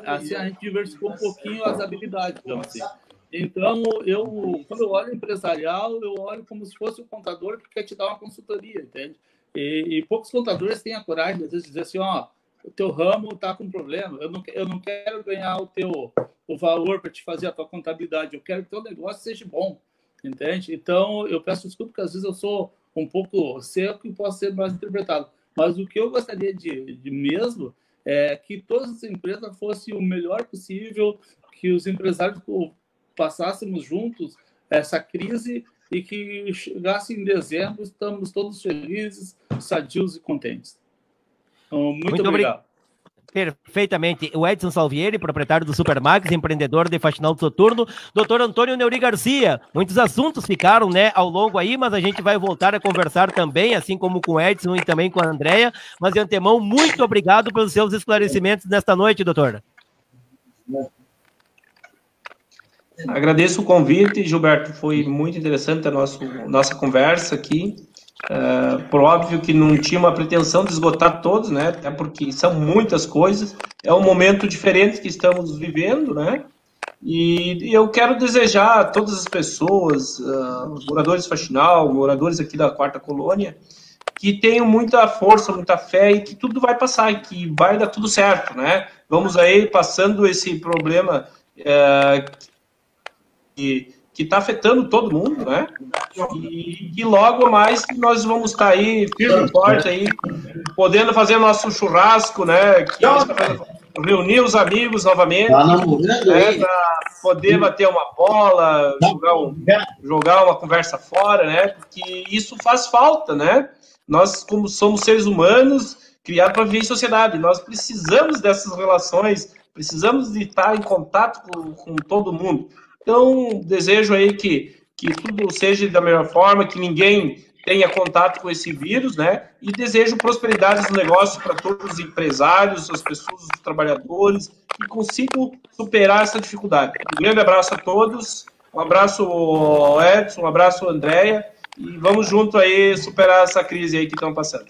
C: assim, a gente diversificou um pouquinho as habilidades, digamos assim. Então, quando eu olho empresarial, eu olho como se fosse o contador que quer te dar uma consultoria, entende? E poucos contadores têm a coragem, às vezes, de dizer assim, o teu ramo está com problema, eu não quero ganhar o valor para te fazer a tua contabilidade, eu quero que o teu negócio seja bom, entende? Então, eu peço desculpa, porque às vezes eu sou um pouco seco e posso ser mais interpretado, mas o que eu gostaria de mesmo é que todas as empresas fossem o melhor possível, que os empresários passássemos juntos essa crise e que chegasse em dezembro, estamos todos felizes, sadios e contentes. Então, muito obrigado.
A: Perfeitamente. O Edson Salvieri, proprietário do Supermax, empreendedor de Faxinal do Soturno. Doutor Antônio Neuri Garcia. Muitos assuntos ficaram, né, ao longo aí, mas a gente vai voltar a conversar também, assim como com o Edson e também com a Andréia. Mas, de antemão, muito obrigado pelos seus esclarecimentos nesta noite, doutor.
D: Agradeço o convite, Gilberto. Foi muito interessante a nossa conversa aqui. Por óbvio que não tinha uma pretensão de esgotar todos, né? Até porque são muitas coisas. É um momento diferente que estamos vivendo, né? E eu quero desejar a todas as pessoas, moradores de Faxinal, moradores aqui da Quarta Colônia, que tenham muita força, muita fé e que tudo vai passar, e que vai dar tudo certo, né? Vamos aí passando esse problema que está afetando todo mundo, né? E logo mais nós vamos estar aí, firme e forte aí, podendo fazer nosso churrasco, né? Que reunir os amigos novamente, né, para poder bater uma bola, jogar uma conversa fora, né? Porque isso faz falta, né? Nós, como somos seres humanos, criados para viver em sociedade, nós precisamos dessas relações, precisamos de estar em contato com todo mundo. Então, desejo aí que tudo seja da melhor forma, que ninguém tenha contato com esse vírus, né? E desejo prosperidade no negócio para todos os empresários, as pessoas, os trabalhadores, que consigam superar essa dificuldade. Um grande abraço a todos, um abraço Edson, um abraço Andréia, e vamos junto aí superar essa crise aí que estão passando.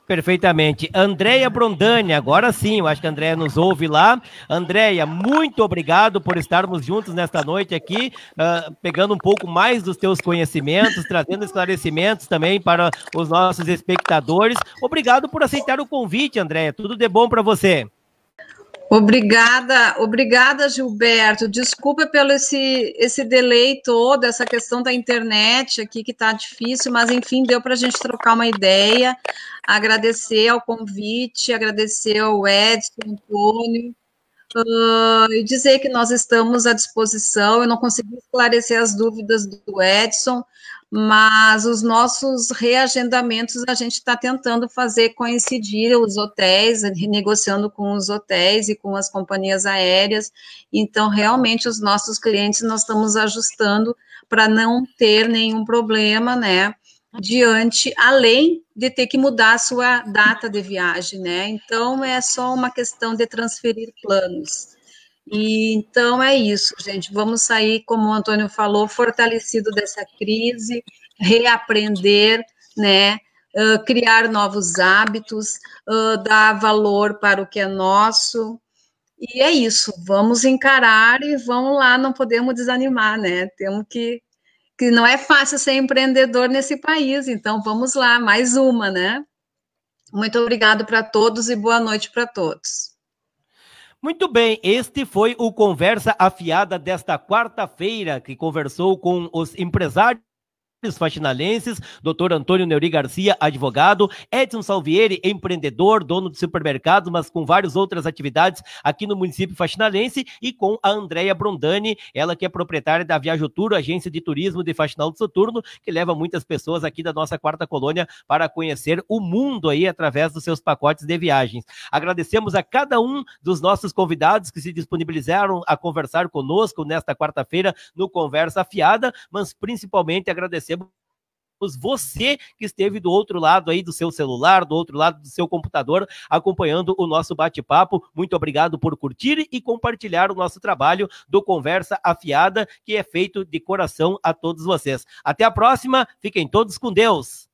A: Perfeitamente. Andréia Brondani, agora sim, eu acho que a Andréia nos ouve lá. Andréia, muito obrigado por estarmos juntos nesta noite aqui, pegando um pouco mais dos teus conhecimentos, trazendo esclarecimentos também para os nossos espectadores. Obrigado por aceitar o convite, Andréia. Tudo de bom para você.
B: Obrigada, Gilberto. Desculpa pelo esse delay todo, essa questão da internet aqui que está difícil, mas enfim, deu para a gente trocar uma ideia. Agradecer ao convite, agradecer ao Edson, Antônio, e dizer que nós estamos à disposição. Eu não consegui esclarecer as dúvidas do Edson, mas os nossos reagendamentos a gente está tentando fazer coincidir os hotéis, renegociando com os hotéis e com as companhias aéreas. Então, realmente, os nossos clientes nós estamos ajustando para não ter nenhum problema, né, além de ter que mudar a sua data de viagem, né? Então, é só uma questão de transferir planos. E, então, é isso, gente. Vamos sair, como o Antônio falou, fortalecido dessa crise, reaprender, né? Criar novos hábitos, dar valor para o que é nosso. E é isso, vamos encarar e vamos lá, não podemos desanimar, né? Temos que não é fácil ser empreendedor nesse país, então vamos lá, mais uma, né? Muito obrigado para todos e boa noite para todos.
A: Muito bem, este foi o Conversa Afiada desta quarta-feira, que conversou com os empresários faxinalenses, Dr. Antônio Neuri Garcia, advogado, Edson Salvieri, empreendedor, dono de supermercado, mas com várias outras atividades aqui no município faxinalense, e com a Andréia Brondani, ela que é proprietária da Viajotur, agência de turismo de Faxinal do Soturno, que leva muitas pessoas aqui da nossa quarta colônia para conhecer o mundo aí através dos seus pacotes de viagens. Agradecemos a cada um dos nossos convidados que se disponibilizaram a conversar conosco nesta quarta-feira no Conversa Afiada, mas principalmente agradecemos você que esteve do outro lado aí do seu celular, do outro lado do seu computador, acompanhando o nosso bate-papo. Muito obrigado por curtir e compartilhar o nosso trabalho do Conversa Afiada, que é feito de coração a todos vocês. Até a próxima, fiquem todos com Deus.